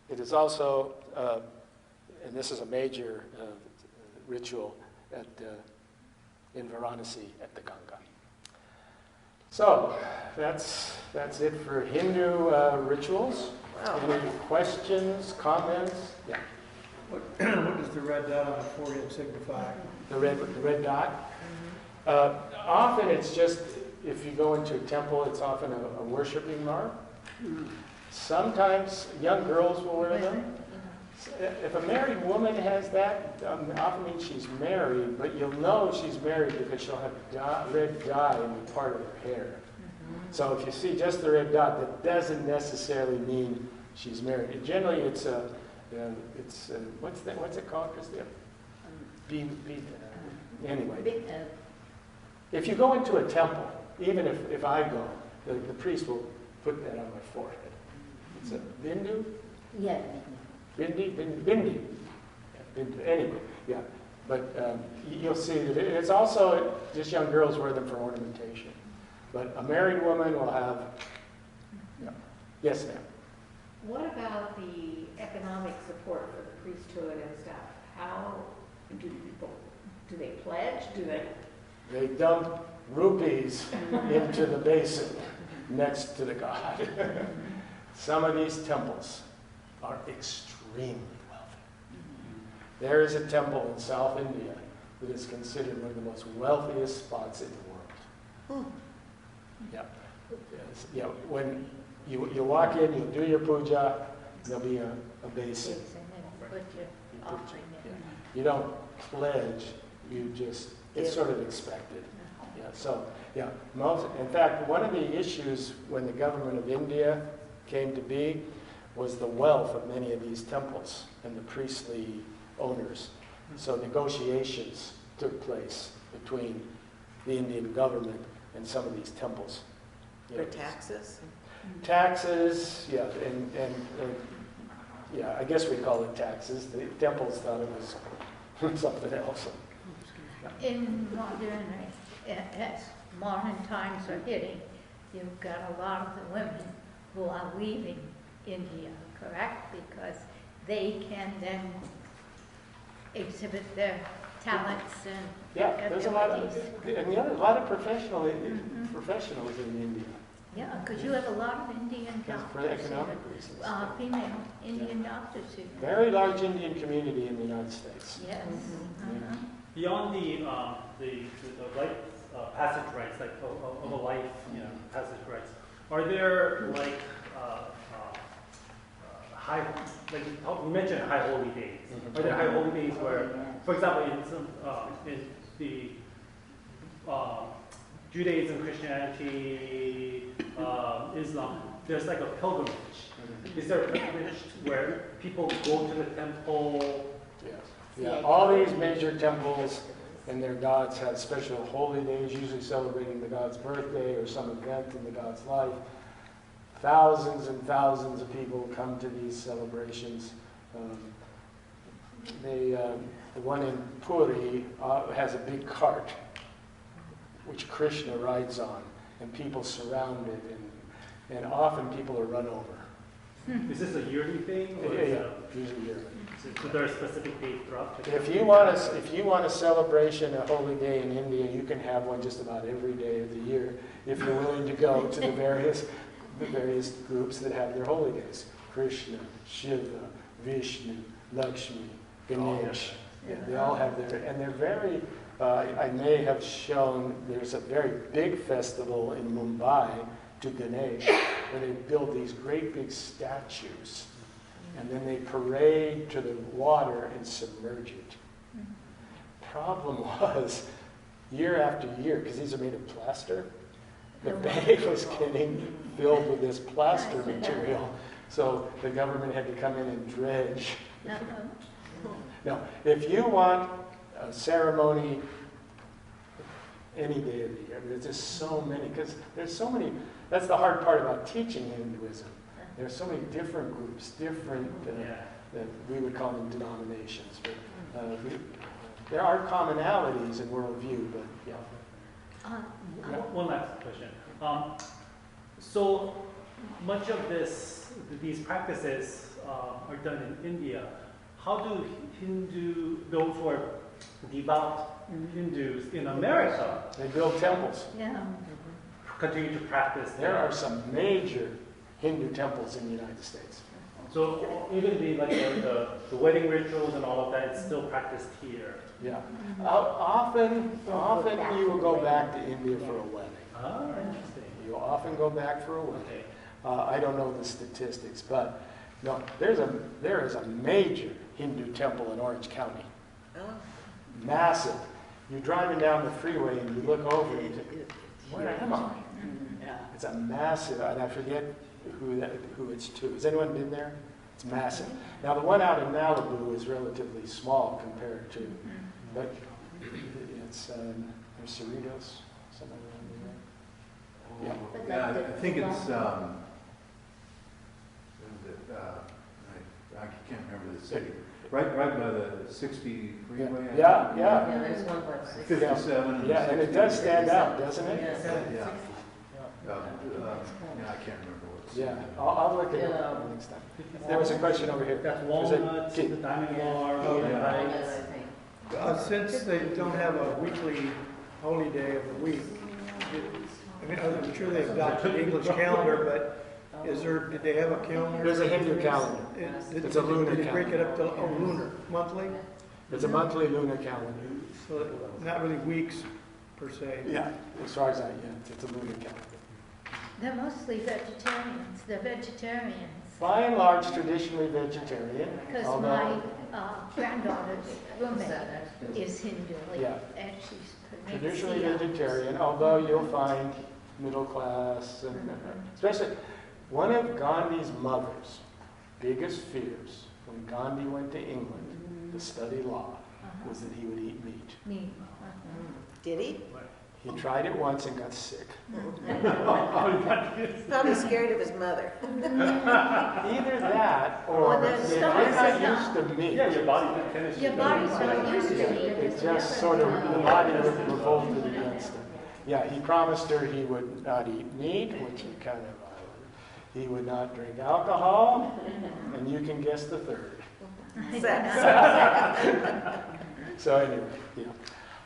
It is also, and this is a major ritual in Varanasi at the Ganga. So that's it for Hindu rituals. Wow. Any questions, comments? Yeah. What does the red dot on the forehead signify? The red dot? Often it's just, if you go into a temple, it's often a worshiping mark. Sometimes young girls will wear them. If a married woman has that, often means she's married, but you'll know she's married because she'll have red dye in the part of her hair. So if you see just the red dot, that doesn't necessarily mean she's married. And generally, it's what's it called, Christina? Anyway, if you go into a temple, even if I go, the priest will put that on my forehead. It's a bindu. Yeah. Bindi. Yeah, bindu. Anyway, yeah. But you'll see that it's also just young girls wear them for ornamentation. But a married woman will have. Yeah. Yes, ma'am. What about the economic support for the priesthood and stuff? How do people, do they pledge? Do they? They dump rupees into the basin next to the god. Some of these temples are extremely wealthy. There is a temple in South India that is considered one of the most wealthiest spots in the world. Yeah. Yes. Yeah. When you walk in, you'll do your puja, there'll be a basin. And then put your offering in. Yeah. You don't pledge, you just, it's sort of expected. Yeah, so, yeah, in fact, one of the issues when the government of India came to be was the wealth of many of these temples and the priestly owners. So negotiations took place between the Indian government and some of these temples. For taxes? Taxes, yeah, and yeah, I guess we call it taxes. The temples thought it was something else. In modern, as modern times are hitting, you've got a lot of the women who are leaving India, correct? Because they can then exhibit their talents and Yeah, there's a lot of, abilities. and a lot of professionals in India. Yeah, because you have a lot of Indian That's for doctors, economic reasons. female Indian doctors here. Very large Indian community in the United States. Yes. Uh-huh. Beyond the life passage rites, like of a life, passage rites, are there like high, like you mentioned high holy days? Mhm. Are there high holy days where, for example, in the Judaism, Christianity, Islam, there's like a pilgrimage. Is there a pilgrimage where people go to the temple? Yeah, all these major temples and their gods have special holy days, usually celebrating the god's birthday or some event in the god's life. Thousands and thousands of people come to these celebrations. The one in Puri has a big cart, which Krishna rides on, and people surround it, and often people are run over. Is this a yearly thing? Or Yeah, usually yearly. So there are specific days throughout the If you want a celebration, a holy day in India, you can have one just about every day of the year if you're willing to go to the various groups that have their holy days. Krishna, Shiva, Vishnu, Lakshmi, Ganesh. Yeah, they all have and they're very, I may have shown, there's a very big festival in Mumbai to Ganesh, where they build these great big statues. And then they parade to the water and submerge it. Problem was, year after year, because these are made of plaster, the bay was getting filled with this plaster material. So the government had to come in and dredge. Now, if you want a ceremony any day of the year, there's just so many, because there's so many, that's the hard part about teaching Hinduism. There's so many different groups, different, that we would call them denominations. But there are commonalities in worldview, but yeah. One last question. So much of these practices are done in India. How do those who are devout Hindus in America They build temples. Yeah. continue to practice? There are some major Hindu temples in the United States. So even the wedding rituals and all of that is still practiced here. Yeah. Often you will go back to India for a wedding. Ah, interesting. You often go back for a wedding. Okay. I don't know the statistics, but no, there is a major Hindu temple in Orange County. Massive. You're driving down the freeway and you look over and you think, where am I? It's a massive, and I forget who it's to. Has anyone been there? It's massive. Now the one out in Malibu is relatively small compared to, but it's there's Cerritos, somewhere around there. Yeah. Yeah, I think it's, I can't remember the city. Right by the 60 freeway. Yeah. there's one by 57. And Yeah, and it does stand out, doesn't it? Yeah. I can't remember what. Yeah, I'll look it up next time. There was a question over here. That's Was it- walnuts, the diamond bar, Oh, golden yeah. heights. Since they don't have a weekly holy day of the week, I mean, I'm sure they've got the English calendar, but did they have a calendar? There's a Hindu calendar. It's a lunar Did they break it calendar. up to lunar, monthly? It's a monthly lunar calendar. So not really weeks per se. Yeah, as far as I, yeah, it's a lunar calendar. They're mostly vegetarians. They're vegetarians. By and large, traditionally vegetarian. Because although- my granddaughter's roommate is Hindu, Yeah. and she's Traditionally Pranaysia. vegetarian, although you'll find middle class, and especially one of Gandhi's mother's biggest fears when Gandhi went to England to study law was that he would eat meat. Me. Did he? He tried it once and got sick. Probably scared of his mother. Either that, or Well, the if you're stomach not is not- used to meat, Yeah, your body can finish. Your body's not used to yeah, it. it just sort of, the body revolted against him. Yeah, he promised her he would not eat meat, which he kind of violated. He would not drink alcohol, and you can guess the third. Sex. So anyway, yeah.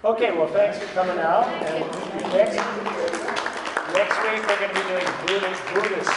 Okay, well, thanks for coming out. And next week we're going to be doing Buddhist